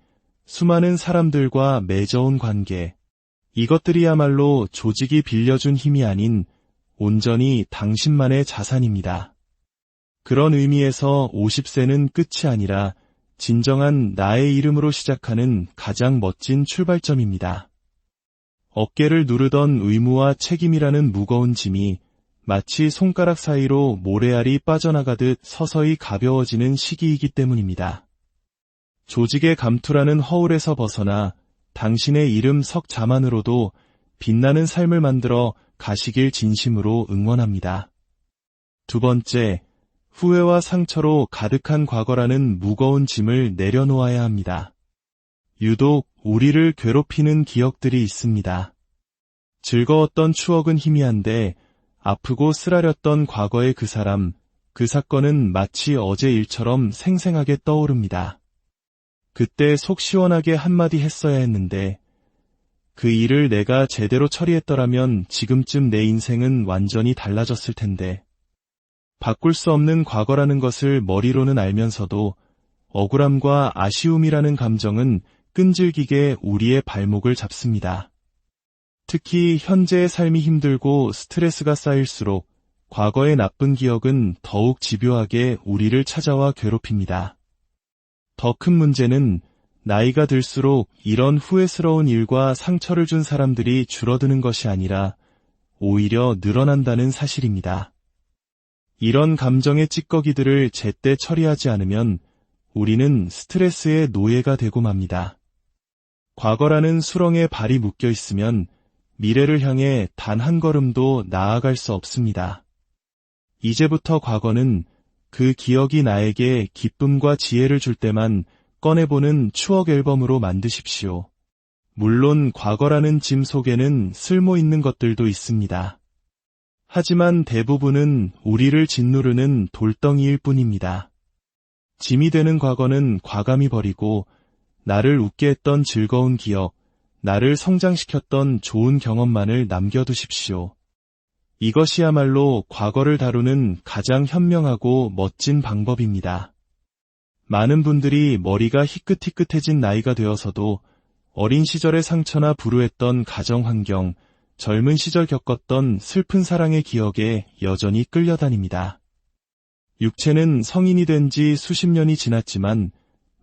Speaker 1: 수많은 사람들과 맺어온 관계, 이것들이야말로 조직이 빌려준 힘이 아닌 온전히 당신만의 자산입니다. 그런 의미에서 50세는 끝이 아니라 진정한 나의 이름으로 시작하는 가장 멋진 출발점입니다. 어깨를 누르던 의무와 책임이라는 무거운 짐이 마치 손가락 사이로 모래알이 빠져나가듯 서서히 가벼워지는 시기이기 때문입니다. 조직의 감투라는 허울에서 벗어나 당신의 이름 석자만으로도 빛나는 삶을 만들어 가시길 진심으로 응원합니다. 두 번째, 후회와 상처로 가득한 과거라는 무거운 짐을 내려놓아야 합니다. 유독 우리를 괴롭히는 기억들이 있습니다. 즐거웠던 추억은 희미한데 아프고 쓰라렸던 과거의 그 사람, 그 사건은 마치 어제 일처럼 생생하게 떠오릅니다. 그때 속 시원하게 한마디 했어야 했는데 그 일을 내가 제대로 처리했더라면 지금쯤 내 인생은 완전히 달라졌을 텐데. 바꿀 수 없는 과거라는 것을 머리로는 알면서도 억울함과 아쉬움이라는 감정은 끈질기게 우리의 발목을 잡습니다. 특히 현재의 삶이 힘들고 스트레스가 쌓일수록 과거의 나쁜 기억은 더욱 집요하게 우리를 찾아와 괴롭힙니다. 더 큰 문제는 나이가 들수록 이런 후회스러운 일과 상처를 준 사람들이 줄어드는 것이 아니라 오히려 늘어난다는 사실입니다. 이런 감정의 찌꺼기들을 제때 처리하지 않으면 우리는 스트레스의 노예가 되고 맙니다. 과거라는 수렁에 발이 묶여 있으면 미래를 향해 단 한 걸음도 나아갈 수 없습니다. 이제부터 과거는 그 기억이 나에게 기쁨과 지혜를 줄 때만 꺼내보는 추억 앨범으로 만드십시오. 물론 과거라는 짐 속에는 쓸모 있는 것들도 있습니다. 하지만 대부분은 우리를 짓누르는 돌덩이일 뿐입니다. 짐이 되는 과거는 과감히 버리고 나를 웃게 했던 즐거운 기억, 나를 성장시켰던 좋은 경험만을 남겨두십시오. 이것이야말로 과거를 다루는 가장 현명하고 멋진 방법입니다. 많은 분들이 머리가 희끗희끗해진 나이가 되어서도 어린 시절의 상처나 불우했던 가정 환경, 젊은 시절 겪었던 슬픈 사랑의 기억에 여전히 끌려다닙니다. 육체는 성인이 된 지 수십 년이 지났지만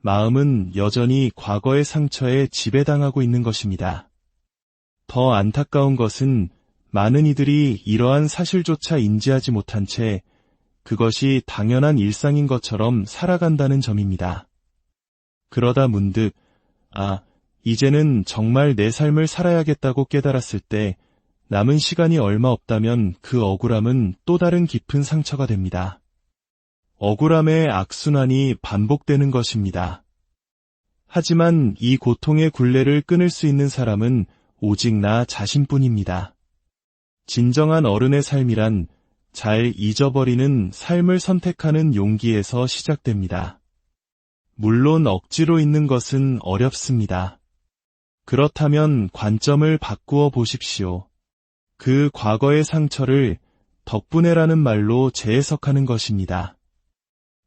Speaker 1: 마음은 여전히 과거의 상처에 지배당하고 있는 것입니다. 더 안타까운 것은 많은 이들이 이러한 사실조차 인지하지 못한 채 그것이 당연한 일상인 것처럼 살아간다는 점입니다. 그러다 문득, 이제는 정말 내 삶을 살아야겠다고 깨달았을 때 남은 시간이 얼마 없다면 그 억울함은 또 다른 깊은 상처가 됩니다. 억울함의 악순환이 반복되는 것입니다. 하지만 이 고통의 굴레를 끊을 수 있는 사람은 오직 나 자신뿐입니다. 진정한 어른의 삶이란 잘 잊어버리는 삶을 선택하는 용기에서 시작됩니다. 물론 억지로 잊는 것은 어렵습니다. 그렇다면 관점을 바꾸어 보십시오. 그 과거의 상처를 덕분에라는 말로 재해석하는 것입니다.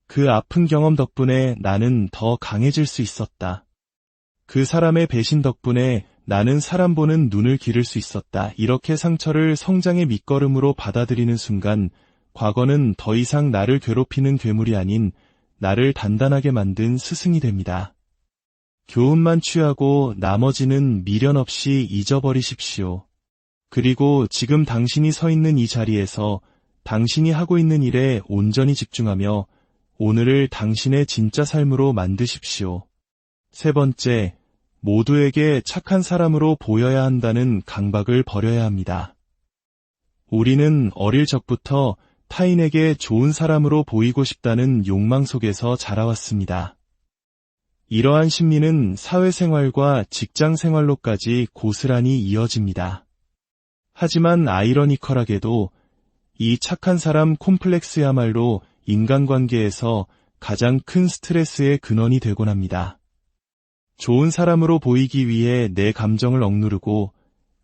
Speaker 1: 그 아픈 경험 덕분에 나는 더 강해질 수 있었다. 그 사람의 배신 덕분에 나는 사람 보는 눈을 기를 수 있었다. 이렇게 상처를 성장의 밑거름으로 받아들이는 순간 과거는 더 이상 나를 괴롭히는 괴물이 아닌 나를 단단하게 만든 스승이 됩니다. 교훈만 취하고 나머지는 미련 없이 잊어버리십시오. 그리고 지금 당신이 서 있는 이 자리에서 당신이 하고 있는 일에 온전히 집중하며 오늘을 당신의 진짜 삶으로 만드십시오. 세 번째, 모두에게 착한 사람으로 보여야 한다는 강박을 버려야 합니다. 우리는 어릴 적부터 타인에게 좋은 사람으로 보이고 싶다는 욕망 속에서 자라왔습니다. 이러한 심리는 사회생활과 직장생활로까지 고스란히 이어집니다. 하지만 아이러니컬하게도 이 착한 사람 콤플렉스야말로 인간관계에서 가장 큰 스트레스의 근원이 되곤 합니다. 좋은 사람으로 보이기 위해 내 감정을 억누르고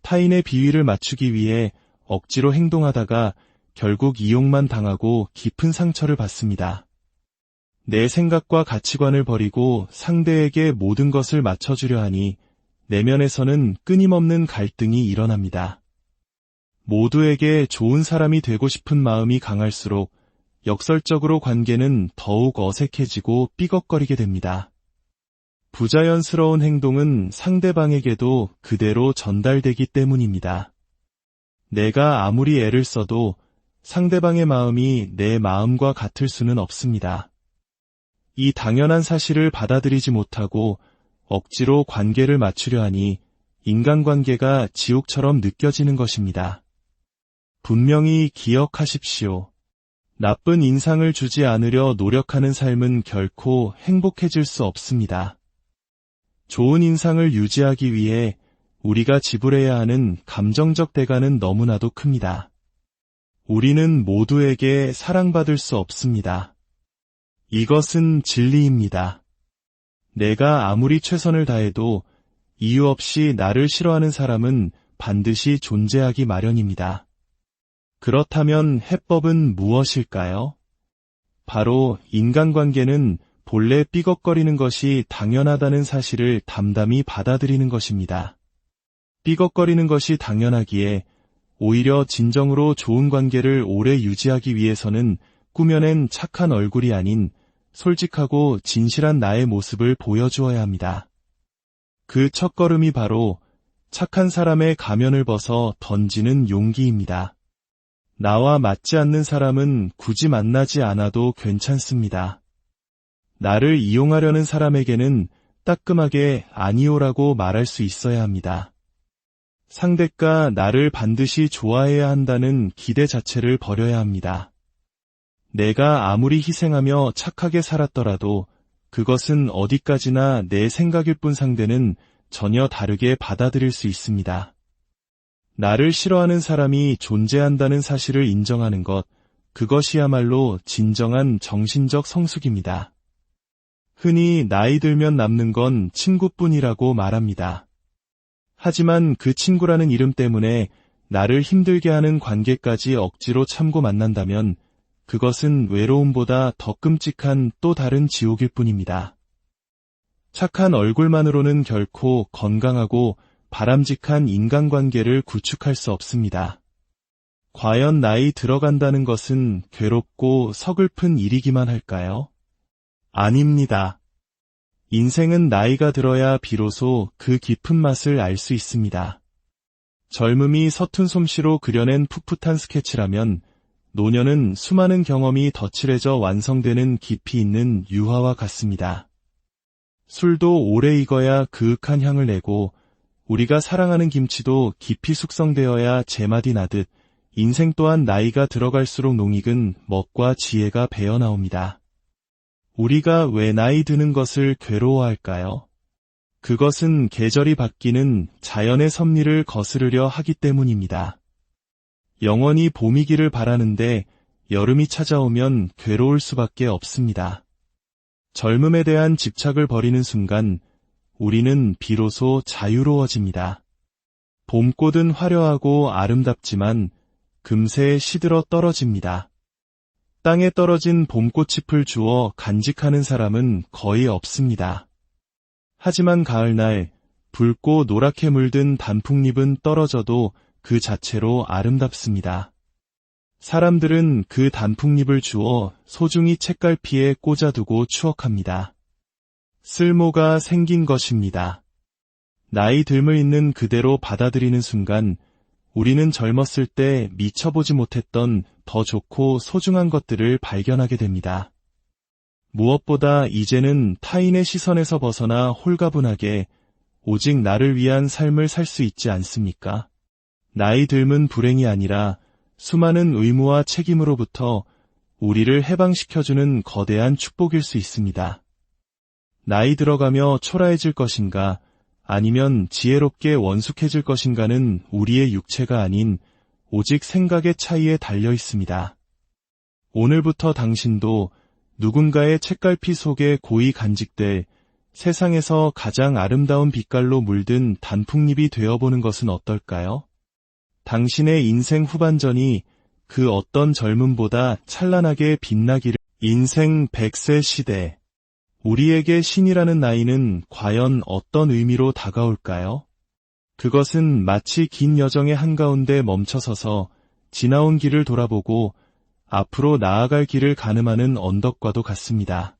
Speaker 1: 타인의 비위를 맞추기 위해 억지로 행동하다가 결국 이용만 당하고 깊은 상처를 받습니다. 내 생각과 가치관을 버리고 상대에게 모든 것을 맞춰주려 하니 내면에서는 끊임없는 갈등이 일어납니다. 모두에게 좋은 사람이 되고 싶은 마음이 강할수록 역설적으로 관계는 더욱 어색해지고 삐걱거리게 됩니다. 부자연스러운 행동은 상대방에게도 그대로 전달되기 때문입니다. 내가 아무리 애를 써도 상대방의 마음이 내 마음과 같을 수는 없습니다. 이 당연한 사실을 받아들이지 못하고 억지로 관계를 맞추려 하니 인간관계가 지옥처럼 느껴지는 것입니다. 분명히 기억하십시오. 나쁜 인상을 주지 않으려 노력하는 삶은 결코 행복해질 수 없습니다. 좋은 인상을 유지하기 위해 우리가 지불해야 하는 감정적 대가는 너무나도 큽니다. 우리는 모두에게 사랑받을 수 없습니다. 이것은 진리입니다. 내가 아무리 최선을 다해도 이유 없이 나를 싫어하는 사람은 반드시 존재하기 마련입니다. 그렇다면 해법은 무엇일까요? 바로 인간관계는 본래 삐걱거리는 것이 당연하다는 사실을 담담히 받아들이는 것입니다. 삐걱거리는 것이 당연하기에 오히려 진정으로 좋은 관계를 오래 유지하기 위해서는 꾸며낸 착한 얼굴이 아닌 솔직하고 진실한 나의 모습을 보여주어야 합니다. 그 첫걸음이 바로 착한 사람의 가면을 벗어 던지는 용기입니다. 나와 맞지 않는 사람은 굳이 만나지 않아도 괜찮습니다. 나를 이용하려는 사람에게는 따끔하게 아니오라고 말할 수 있어야 합니다. 상대가 나를 반드시 좋아해야 한다는 기대 자체를 버려야 합니다. 내가 아무리 희생하며 착하게 살았더라도 그것은 어디까지나 내 생각일 뿐 상대는 전혀 다르게 받아들일 수 있습니다. 나를 싫어하는 사람이 존재한다는 사실을 인정하는 것, 그것이야말로 진정한 정신적 성숙입니다. 흔히 나이 들면 남는 건 친구뿐이라고 말합니다. 하지만 그 친구라는 이름 때문에 나를 힘들게 하는 관계까지 억지로 참고 만난다면 그것은 외로움보다 더 끔찍한 또 다른 지옥일 뿐입니다. 착한 얼굴만으로는 결코 건강하고 바람직한 인간관계를 구축할 수 없습니다. 과연 나이 들어간다는 것은 괴롭고 서글픈 일이기만 할까요? 아닙니다. 인생은 나이가 들어야 비로소 그 깊은 맛을 알 수 있습니다. 젊음이 서툰 솜씨로 그려낸 풋풋한 스케치라면 노년은 수많은 경험이 덧칠해져 완성되는 깊이 있는 유화와 같습니다. 술도 오래 익어야 그윽한 향을 내고 우리가 사랑하는 김치도 깊이 숙성되어야 제맛이 나듯 인생 또한 나이가 들어갈수록 농익은 멋과 지혜가 배어나옵니다. 우리가 왜 나이 드는 것을 괴로워할까요? 그것은 계절이 바뀌는 자연의 섭리를 거스르려 하기 때문입니다. 영원히 봄이기를 바라는데 여름이 찾아오면 괴로울 수밖에 없습니다. 젊음에 대한 집착을 버리는 순간 우리는 비로소 자유로워집니다. 봄꽃은 화려하고 아름답지만 금세 시들어 떨어집니다. 땅에 떨어진 봄꽃잎을 주워 간직하는 사람은 거의 없습니다. 하지만 가을날 붉고 노랗게 물든 단풍잎은 떨어져도 그 자체로 아름답습니다. 사람들은 그 단풍잎을 주워 소중히 책갈피에 꽂아두고 추억합니다. 쓸모가 생긴 것입니다. 나이 듦을 있는 그대로 받아들이는 순간 우리는 젊었을 때 미쳐보지 못했던 더 좋고 소중한 것들을 발견하게 됩니다. 무엇보다 이제는 타인의 시선에서 벗어나 홀가분하게 오직 나를 위한 삶을 살 수 있지 않습니까? 나이 듦은 불행이 아니라 수많은 의무와 책임으로부터 우리를 해방시켜주는 거대한 축복일 수 있습니다. 나이 들어가며 초라해질 것인가 아니면 지혜롭게 원숙해질 것인가는 우리의 육체가 아닌 오직 생각의 차이에 달려 있습니다. 오늘부터 당신도 누군가의 책갈피 속에 고이 간직될 세상에서 가장 아름다운 빛깔로 물든 단풍잎이 되어보는 것은 어떨까요? 당신의 인생 후반전이 그 어떤 젊음보다 찬란하게 빛나기를. 인생 100세 시대. 우리에게 신이라는 나이는 과연 어떤 의미로 다가올까요? 그것은 마치 긴 여정의 한가운데 멈춰서서 지나온 길을 돌아보고 앞으로 나아갈 길을 가늠하는 언덕과도 같습니다.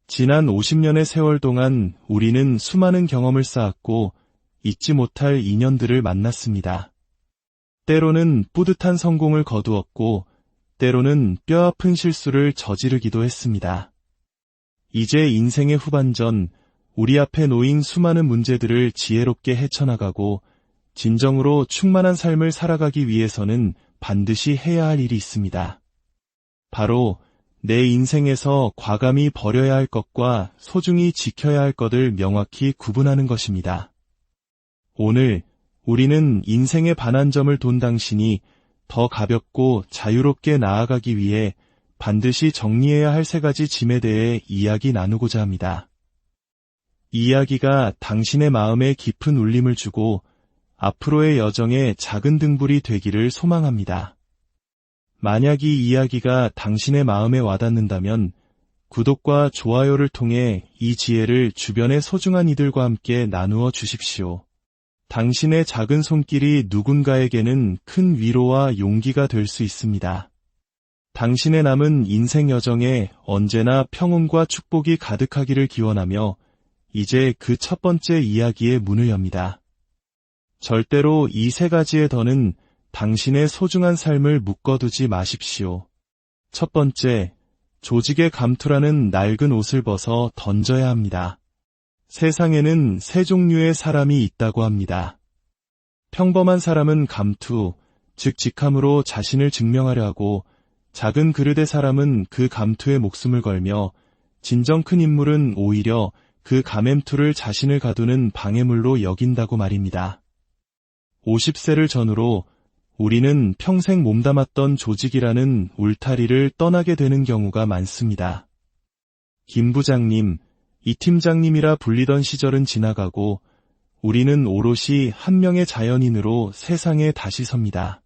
Speaker 1: 지난 50년의 세월 동안 우리는 수많은 경험을 쌓았고 잊지 못할 인연들을 만났습니다. 때로는 뿌듯한 성공을 거두었고 때로는 뼈아픈 실수를 저지르기도 했습니다. 이제 인생의 후반전, 우리 앞에 놓인 수많은 문제들을 지혜롭게 헤쳐나가고 진정으로 충만한 삶을 살아가기 위해서는 반드시 해야 할 일이 있습니다. 바로 내 인생에서 과감히 버려야 할 것과 소중히 지켜야 할 것을 명확히 구분하는 것입니다. 오늘 우리는 인생의 반환점을 돈 당신이 더 가볍고 자유롭게 나아가기 위해 반드시 정리해야 할 3가지 짐에 대해 이야기 나누고자 합니다. 이 이야기가 당신의 마음에 깊은 울림을 주고 앞으로의 여정에 작은 등불이 되기를 소망합니다. 만약 이 이야기가 당신의 마음에 와닿는다면 구독과 좋아요를 통해 이 지혜를 주변의 소중한 이들과 함께 나누어 주십시오. 당신의 작은 손길이 누군가에게는 큰 위로와 용기가 될 수 있습니다. 당신의 남은 인생 여정에 언제나 평온과 축복이 가득하기를 기원하며 이제 그 첫 번째 이야기의 문을 엽니다. 절대로 이 3가지에 더는 당신의 소중한 삶을 묶어두지 마십시오. 첫 번째, 조직의 감투라는 낡은 옷을 벗어 던져야 합니다. 세상에는 3종류의 사람이 있다고 합니다. 평범한 사람은 감투, 즉 직함으로 자신을 증명하려 하고 작은 그릇의 사람은 그 감투에 목숨을 걸며 진정 큰 인물은 오히려 그 가맴투를 자신을 가두는 방해물로 여긴다고 말입니다. 50세를 전후로 우리는 평생 몸담았던 조직이라는 울타리를 떠나게 되는 경우가 많습니다. 김 부장님, 이 팀장님이라 불리던 시절은 지나가고 우리는 오롯이 한 명의 자연인으로 세상에 다시 섭니다.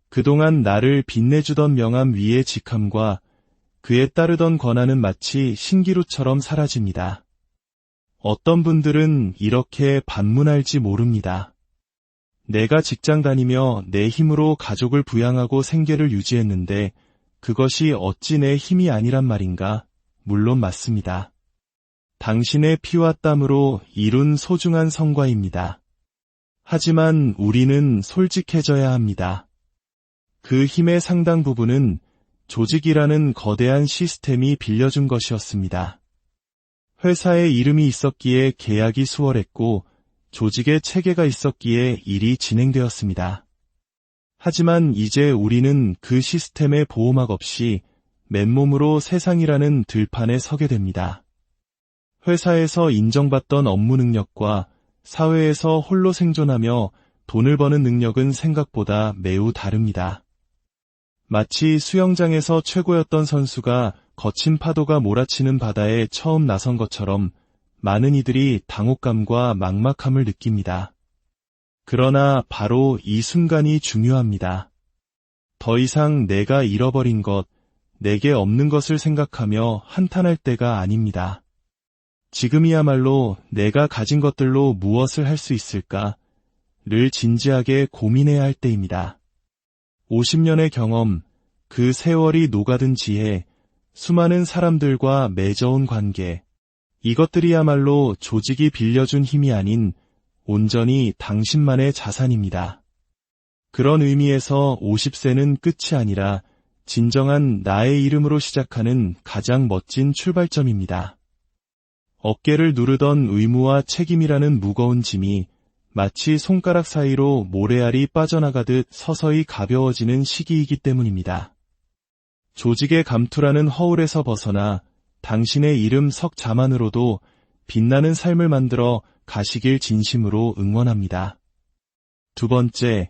Speaker 1: 그동안 나를 빛내주던 명함 위의 직함과 그에 따르던 권한은 마치 신기루처럼 사라집니다. 어떤 분들은 이렇게 반문할지 모릅니다. 내가 직장 다니며 내 힘으로 가족을 부양하고 생계를 유지했는데 그것이 어찌 내 힘이 아니란 말인가? 물론 맞습니다. 당신의 피와 땀으로 이룬 소중한 성과입니다. 하지만 우리는 솔직해져야 합니다. 그 힘의 상당 부분은 조직이라는 거대한 시스템이 빌려준 것이었습니다. 회사에 이름이 있었기에 계약이 수월했고 조직의 체계가 있었기에 일이 진행되었습니다. 하지만 이제 우리는 그 시스템의 보호막 없이 맨몸으로 세상이라는 들판에 서게 됩니다. 회사에서 인정받던 업무 능력과 사회에서 홀로 생존하며 돈을 버는 능력은 생각보다 매우 다릅니다. 마치 수영장에서 최고였던 선수가 거친 파도가 몰아치는 바다에 처음 나선 것처럼 많은 이들이 당혹감과 막막함을 느낍니다. 그러나 바로 이 순간이 중요합니다. 더 이상 내가 잃어버린 것, 내게 없는 것을 생각하며 한탄할 때가 아닙니다. 지금이야말로 내가 가진 것들로 무엇을 할 수 있을까를 진지하게 고민해야 할 때입니다. 50년의 경험, 그 세월이 녹아든 지혜, 수많은 사람들과 맺어온 관계, 이것들이야말로 조직이 빌려준 힘이 아닌 온전히 당신만의 자산입니다. 그런 의미에서 50세는 끝이 아니라 진정한 나의 이름으로 시작하는 가장 멋진 출발점입니다. 어깨를 누르던 의무와 책임이라는 무거운 짐이 마치 손가락 사이로 모래알이 빠져나가듯 서서히 가벼워지는 시기이기 때문입니다. 조직의 감투라는 허울에서 벗어나 당신의 이름 석 자만으로도 빛나는 삶을 만들어 가시길 진심으로 응원합니다. 두 번째,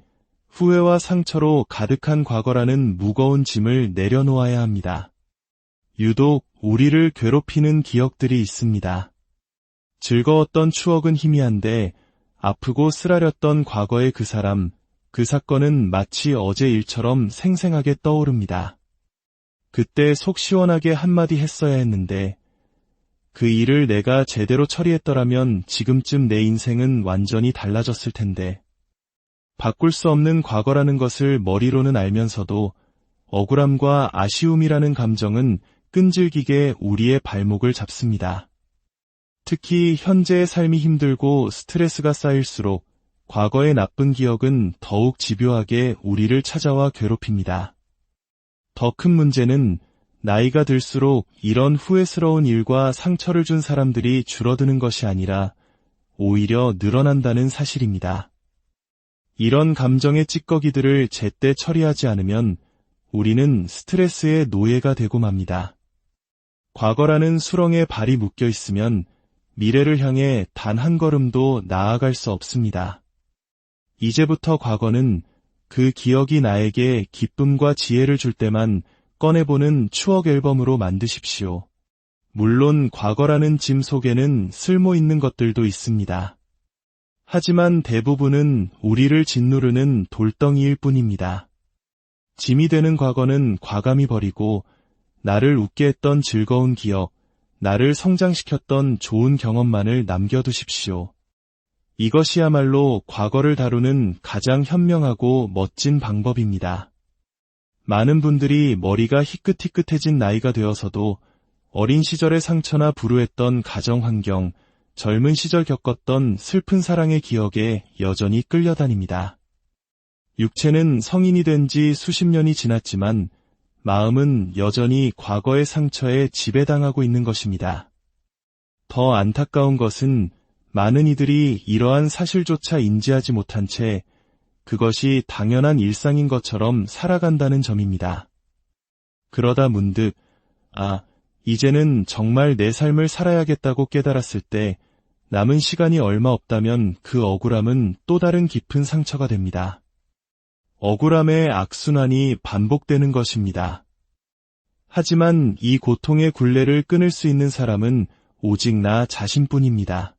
Speaker 1: 후회와 상처로 가득한 과거라는 무거운 짐을 내려놓아야 합니다. 유독 우리를 괴롭히는 기억들이 있습니다. 즐거웠던 추억은 희미한데 아프고 쓰라렸던 과거의 그 사람, 그 사건은 마치 어제 일처럼 생생하게 떠오릅니다. 그때 속 시원하게 한마디 했어야 했는데 그 일을 내가 제대로 처리했더라면 지금쯤 내 인생은 완전히 달라졌을 텐데. 바꿀 수 없는 과거라는 것을 머리로는 알면서도 억울함과 아쉬움이라는 감정은 끈질기게 우리의 발목을 잡습니다. 특히 현재의 삶이 힘들고 스트레스가 쌓일수록 과거의 나쁜 기억은 더욱 집요하게 우리를 찾아와 괴롭힙니다. 더 큰 문제는 나이가 들수록 이런 후회스러운 일과 상처를 준 사람들이 줄어드는 것이 아니라 오히려 늘어난다는 사실입니다. 이런 감정의 찌꺼기들을 제때 처리하지 않으면 우리는 스트레스의 노예가 되고 맙니다. 과거라는 수렁에 발이 묶여 있으면 미래를 향해 단 한 걸음도 나아갈 수 없습니다. 이제부터 과거는 그 기억이 나에게 기쁨과 지혜를 줄 때만 꺼내보는 추억 앨범으로 만드십시오. 물론 과거라는 짐 속에는 쓸모 있는 것들도 있습니다. 하지만 대부분은 우리를 짓누르는 돌덩이일 뿐입니다. 짐이 되는 과거는 과감히 버리고 나를 웃게 했던 즐거운 기억, 나를 성장시켰던 좋은 경험만을 남겨두십시오. 이것이야말로 과거를 다루는 가장 현명하고 멋진 방법입니다. 많은 분들이 머리가 희끗희끗해진 나이가 되어서도 어린 시절의 상처나 불우했던 가정 환경, 젊은 시절 겪었던 슬픈 사랑의 기억에 여전히 끌려다닙니다. 육체는 성인이 된 지 수십 년이 지났지만 마음은 여전히 과거의 상처에 지배당하고 있는 것입니다. 더 안타까운 것은 많은 이들이 이러한 사실조차 인지하지 못한 채 그것이 당연한 일상인 것처럼 살아간다는 점입니다. 그러다 문득, 이제는 정말 내 삶을 살아야겠다고 깨달았을 때 남은 시간이 얼마 없다면 그 억울함은 또 다른 깊은 상처가 됩니다. 억울함의 악순환이 반복되는 것입니다. 하지만 이 고통의 굴레를 끊을 수 있는 사람은 오직 나 자신뿐입니다.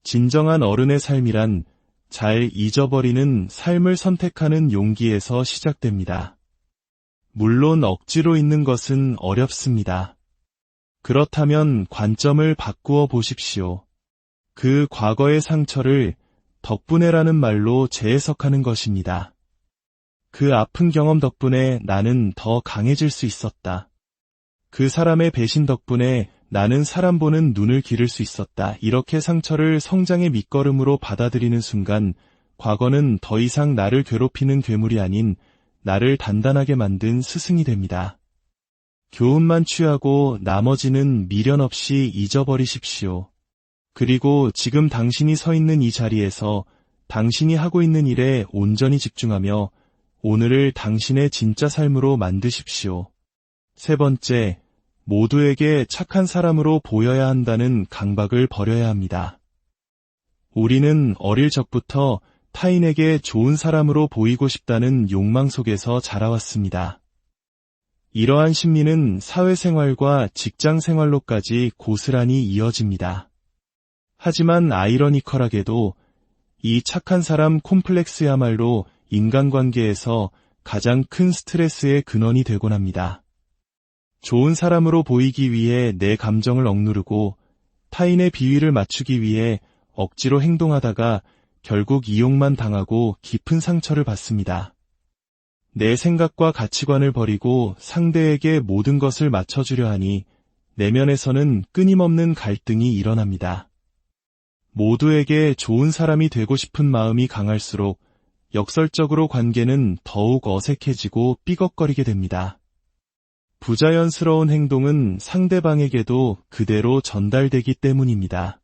Speaker 1: 진정한 어른의 삶이란 잘 잊어버리는 삶을 선택하는 용기에서 시작됩니다. 물론 억지로 잊는 것은 어렵습니다. 그렇다면 관점을 바꾸어 보십시오. 그 과거의 상처를 덕분에라는 말로 재해석하는 것입니다. 그 아픈 경험 덕분에 나는 더 강해질 수 있었다. 그 사람의 배신 덕분에 나는 사람 보는 눈을 기를 수 있었다. 이렇게 상처를 성장의 밑거름으로 받아들이는 순간 과거는 더 이상 나를 괴롭히는 괴물이 아닌 나를 단단하게 만든 스승이 됩니다. 교훈만 취하고 나머지는 미련 없이 잊어버리십시오. 그리고 지금 당신이 서 있는 이 자리에서 당신이 하고 있는 일에 온전히 집중하며 오늘을 당신의 진짜 삶으로 만드십시오. 세 번째, 모두에게 착한 사람으로 보여야 한다는 강박을 버려야 합니다. 우리는 어릴 적부터 타인에게 좋은 사람으로 보이고 싶다는 욕망 속에서 자라왔습니다. 이러한 심리는 사회생활과 직장생활로까지 고스란히 이어집니다. 하지만 아이러니컬하게도 이 착한 사람 콤플렉스야말로 인간관계에서 가장 큰 스트레스의 근원이 되곤 합니다. 좋은 사람으로 보이기 위해 내 감정을 억누르고 타인의 비위를 맞추기 위해 억지로 행동하다가 결국 이용만 당하고 깊은 상처를 받습니다. 내 생각과 가치관을 버리고 상대에게 모든 것을 맞춰주려 하니 내면에서는 끊임없는 갈등이 일어납니다. 모두에게 좋은 사람이 되고 싶은 마음이 강할수록 역설적으로 관계는 더욱 어색해지고 삐걱거리게 됩니다. 부자연스러운 행동은 상대방에게도 그대로 전달되기 때문입니다.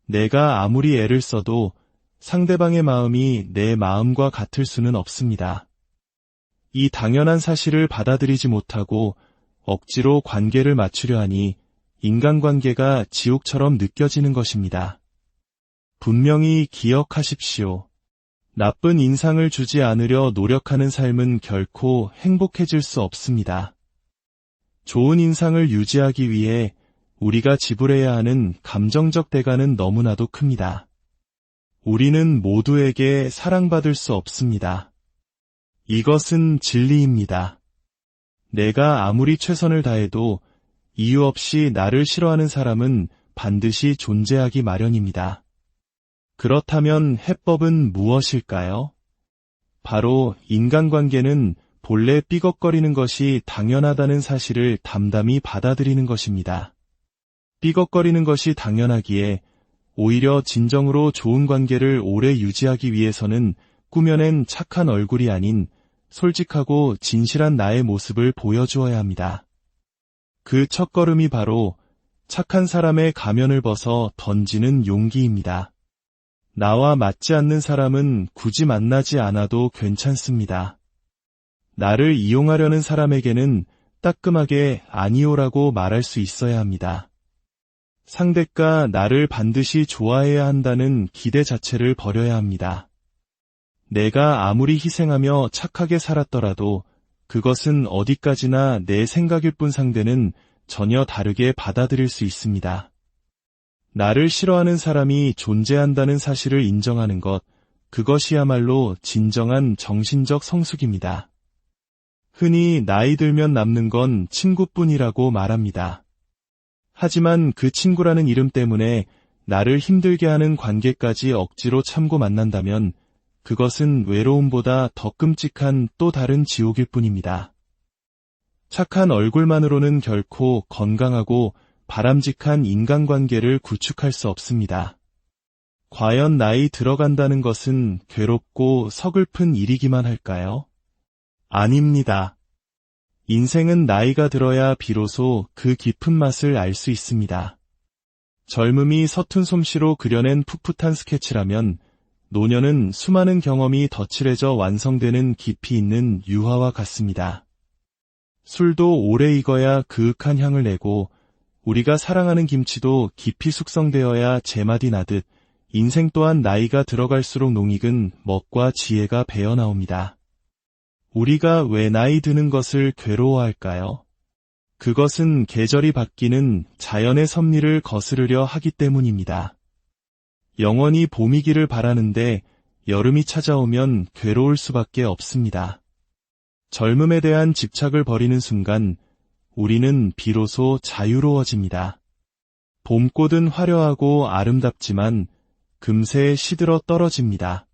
Speaker 1: 내가 아무리 애를 써도 상대방의 마음이 내 마음과 같을 수는 없습니다. 이 당연한 사실을 받아들이지 못하고 억지로 관계를 맞추려 하니 인간관계가 지옥처럼 느껴지는 것입니다. 분명히 기억하십시오. 나쁜 인상을 주지 않으려 노력하는 삶은 결코 행복해질 수 없습니다. 좋은 인상을 유지하기 위해 우리가 지불해야 하는 감정적 대가는 너무나도 큽니다. 우리는 모두에게 사랑받을 수 없습니다. 이것은 진리입니다. 내가 아무리 최선을 다해도 이유 없이 나를 싫어하는 사람은 반드시 존재하기 마련입니다. 그렇다면 해법은 무엇일까요? 바로 인간관계는 본래 삐걱거리는 것이 당연하다는 사실을 담담히 받아들이는 것입니다. 삐걱거리는 것이 당연하기에 오히려 진정으로 좋은 관계를 오래 유지하기 위해서는 꾸며낸 착한 얼굴이 아닌 솔직하고 진실한 나의 모습을 보여주어야 합니다. 그 첫걸음이 바로 착한 사람의 가면을 벗어 던지는 용기입니다. 나와 맞지 않는 사람은 굳이 만나지 않아도 괜찮습니다. 나를 이용하려는 사람에게는 따끔하게 아니오라고 말할 수 있어야 합니다. 상대가 나를 반드시 좋아해야 한다는 기대 자체를 버려야 합니다. 내가 아무리 희생하며 착하게 살았더라도 그것은 어디까지나 내 생각일 뿐 상대는 전혀 다르게 받아들일 수 있습니다. 나를 싫어하는 사람이 존재한다는 사실을 인정하는 것, 그것이야말로 진정한 정신적 성숙입니다. 흔히 나이 들면 남는 건 친구뿐이라고 말합니다. 하지만 그 친구라는 이름 때문에 나를 힘들게 하는 관계까지 억지로 참고 만난다면 그것은 외로움보다 더 끔찍한 또 다른 지옥일 뿐입니다. 착한 얼굴만으로는 결코 건강하고 바람직한 인간관계를 구축할 수 없습니다. 과연 나이 들어간다는 것은 괴롭고 서글픈 일이기만 할까요? 아닙니다. 인생은 나이가 들어야 비로소 그 깊은 맛을 알 수 있습니다. 젊음이 서툰 솜씨로 그려낸 풋풋한 스케치라면 노년은 수많은 경험이 덧칠해져 완성되는 깊이 있는 유화와 같습니다. 술도 오래 익어야 그윽한 향을 내고 우리가 사랑하는 김치도 깊이 숙성되어야 제맛이 나듯 인생 또한 나이가 들어갈수록 농익은 멋과 지혜가 배어나옵니다. 우리가 왜 나이 드는 것을 괴로워할까요? 그것은 계절이 바뀌는 자연의 섭리를 거스르려 하기 때문입니다. 영원히 봄이기를 바라는데 여름이 찾아오면 괴로울 수밖에 없습니다. 젊음에 대한 집착을 버리는 순간 우리는 비로소 자유로워집니다. 봄꽃은 화려하고 아름답지만 금세 시들어 떨어집니다.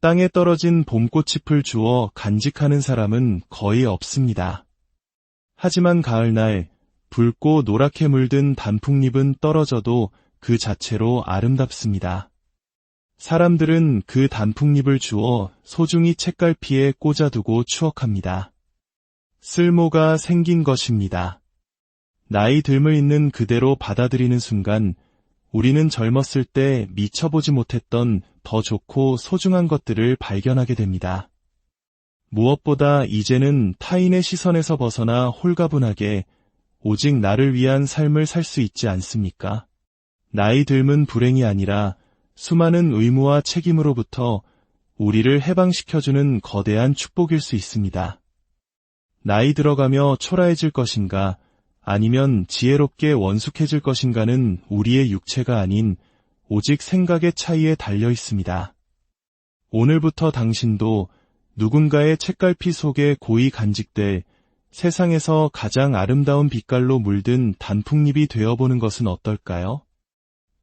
Speaker 1: 땅에 떨어진 봄꽃잎을 주워 간직하는 사람은 거의 없습니다. 하지만 가을날 붉고 노랗게 물든 단풍잎은 떨어져도 그 자체로 아름답습니다. 사람들은 그 단풍잎을 주워 소중히 책갈피에 꽂아두고 추억합니다. 쓸모가 생긴 것입니다. 나이 듦을 있는 그대로 받아들이는 순간 우리는 젊었을 때 미쳐보지 못했던 더 좋고 소중한 것들을 발견하게 됩니다. 무엇보다 이제는 타인의 시선에서 벗어나 홀가분하게 오직 나를 위한 삶을 살 수 있지 않습니까? 나이 듦은 불행이 아니라 수많은 의무와 책임으로부터 우리를 해방시켜주는 거대한 축복일 수 있습니다. 나이 들어가며 초라해질 것인가 아니면 지혜롭게 원숙해질 것인가는 우리의 육체가 아닌 오직 생각의 차이에 달려 있습니다. 오늘부터 당신도 누군가의 책갈피 속에 고이 간직될 세상에서 가장 아름다운 빛깔로 물든 단풍잎이 되어보는 것은 어떨까요?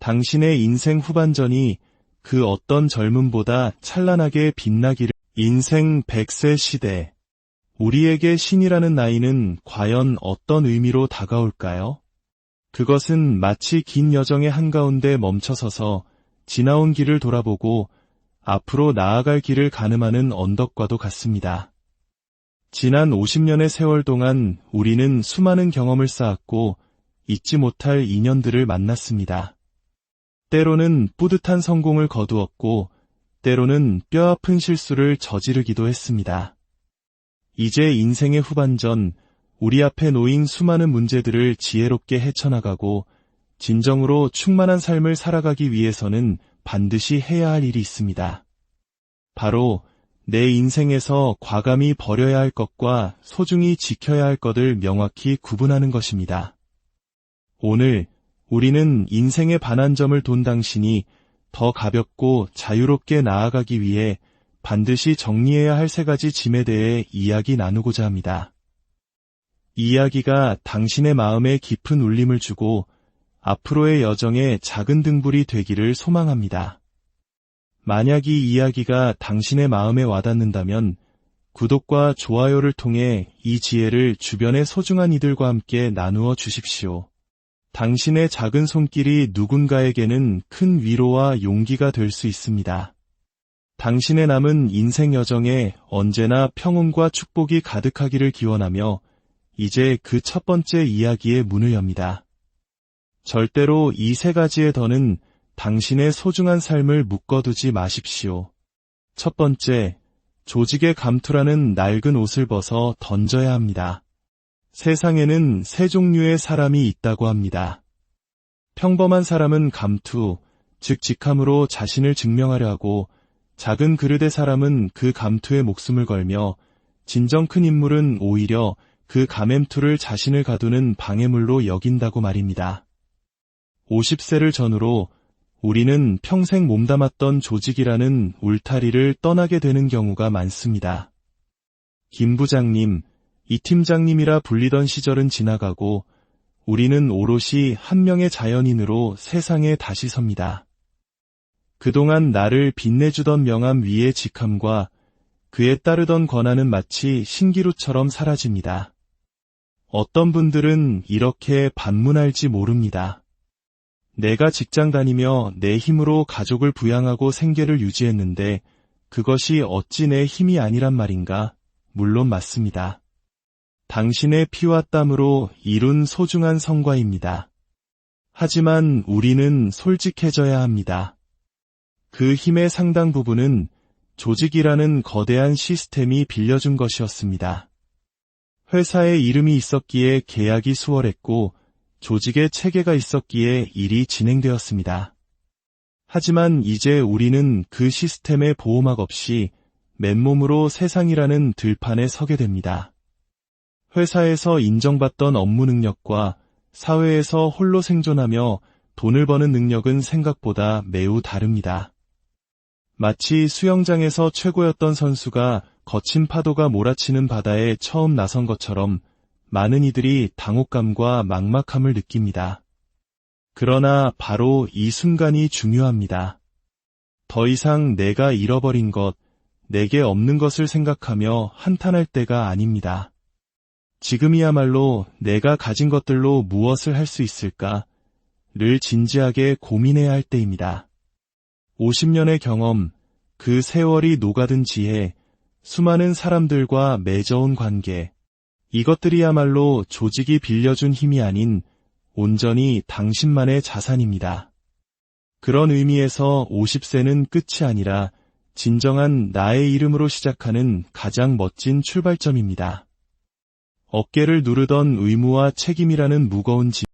Speaker 1: 당신의 인생 후반전이 그 어떤 젊음보다 찬란하게 빛나기를. 인생 100세 시대. 우리에게 신이라는 나이는 과연 어떤 의미로 다가올까요? 그것은 마치 긴 여정의 한가운데 멈춰서서 지나온 길을 돌아보고 앞으로 나아갈 길을 가늠하는 언덕과도 같습니다. 지난 50년의 세월 동안 우리는 수많은 경험을 쌓았고 잊지 못할 인연들을 만났습니다. 때로는 뿌듯한 성공을 거두었고 때로는 뼈아픈 실수를 저지르기도 했습니다. 이제 인생의 후반전, 우리 앞에 놓인 수많은 문제들을 지혜롭게 헤쳐나가고 진정으로 충만한 삶을 살아가기 위해서는 반드시 해야 할 일이 있습니다. 바로 내 인생에서 과감히 버려야 할 것과 소중히 지켜야 할 것을 명확히 구분하는 것입니다. 오늘 우리는 인생의 반환점을 돈 당신이 더 가볍고 자유롭게 나아가기 위해 반드시 정리해야 할 3가지 짐에 대해 이야기 나누고자 합니다. 이 이야기가 당신의 마음에 깊은 울림을 주고 앞으로의 여정에 작은 등불이 되기를 소망합니다. 만약 이 이야기가 당신의 마음에 와닿는다면 구독과 좋아요를 통해 이 지혜를 주변의 소중한 이들과 함께 나누어 주십시오. 당신의 작은 손길이 누군가에게는 큰 위로와 용기가 될 수 있습니다. 당신의 남은 인생 여정에 언제나 평온과 축복이 가득하기를 기원하며 이제 그 첫 번째 이야기의 문을 엽니다. 절대로 이 3가지의 더는 당신의 소중한 삶을 묶어두지 마십시오. 첫 번째, 조직의 감투라는 낡은 옷을 벗어 던져야 합니다. 세상에는 3종류의 사람이 있다고 합니다. 평범한 사람은 감투, 즉 직함으로 자신을 증명하려 하고 작은 그릇의 사람은 그 감투에 목숨을 걸며 진정 큰 인물은 오히려 그 가맴투를 자신을 가두는 방해물로 여긴다고 말입니다. 50세를 전후로 우리는 평생 몸담았던 조직이라는 울타리를 떠나게 되는 경우가 많습니다. 김 부장님, 이 팀장님이라 불리던 시절은 지나가고 우리는 오롯이 한 명의 자연인으로 세상에 다시 섭니다. 그동안 나를 빛내주던 명함 위의 직함과 그에 따르던 권한은 마치 신기루처럼 사라집니다. 어떤 분들은 이렇게 반문할지 모릅니다. 내가 직장 다니며 내 힘으로 가족을 부양하고 생계를 유지했는데 그것이 어찌 내 힘이 아니란 말인가? 물론 맞습니다. 당신의 피와 땀으로 이룬 소중한 성과입니다. 하지만 우리는 솔직해져야 합니다. 그 힘의 상당 부분은 조직이라는 거대한 시스템이 빌려준 것이었습니다. 회사에 이름이 있었기에 계약이 수월했고 조직에 체계가 있었기에 일이 진행되었습니다. 하지만 이제 우리는 그 시스템의 보호막 없이 맨몸으로 세상이라는 들판에 서게 됩니다. 회사에서 인정받던 업무 능력과 사회에서 홀로 생존하며 돈을 버는 능력은 생각보다 매우 다릅니다. 마치 수영장에서 최고였던 선수가 거친 파도가 몰아치는 바다에 처음 나선 것처럼 많은 이들이 당혹감과 막막함을 느낍니다. 그러나 바로 이 순간이 중요합니다. 더 이상 내가 잃어버린 것, 내게 없는 것을 생각하며 한탄할 때가 아닙니다. 지금이야말로 내가 가진 것들로 무엇을 할 수 있을까를 진지하게 고민해야 할 때입니다. 50년의 경험, 그 세월이 녹아든 지혜, 수많은 사람들과 맺어온 관계, 이것들이야말로 조직이 빌려준 힘이 아닌 온전히 당신만의 자산입니다. 그런 의미에서 50세는 끝이 아니라 진정한 나의 이름으로 시작하는 가장 멋진 출발점입니다. 어깨를 누르던 의무와 책임이라는 무거운 짐,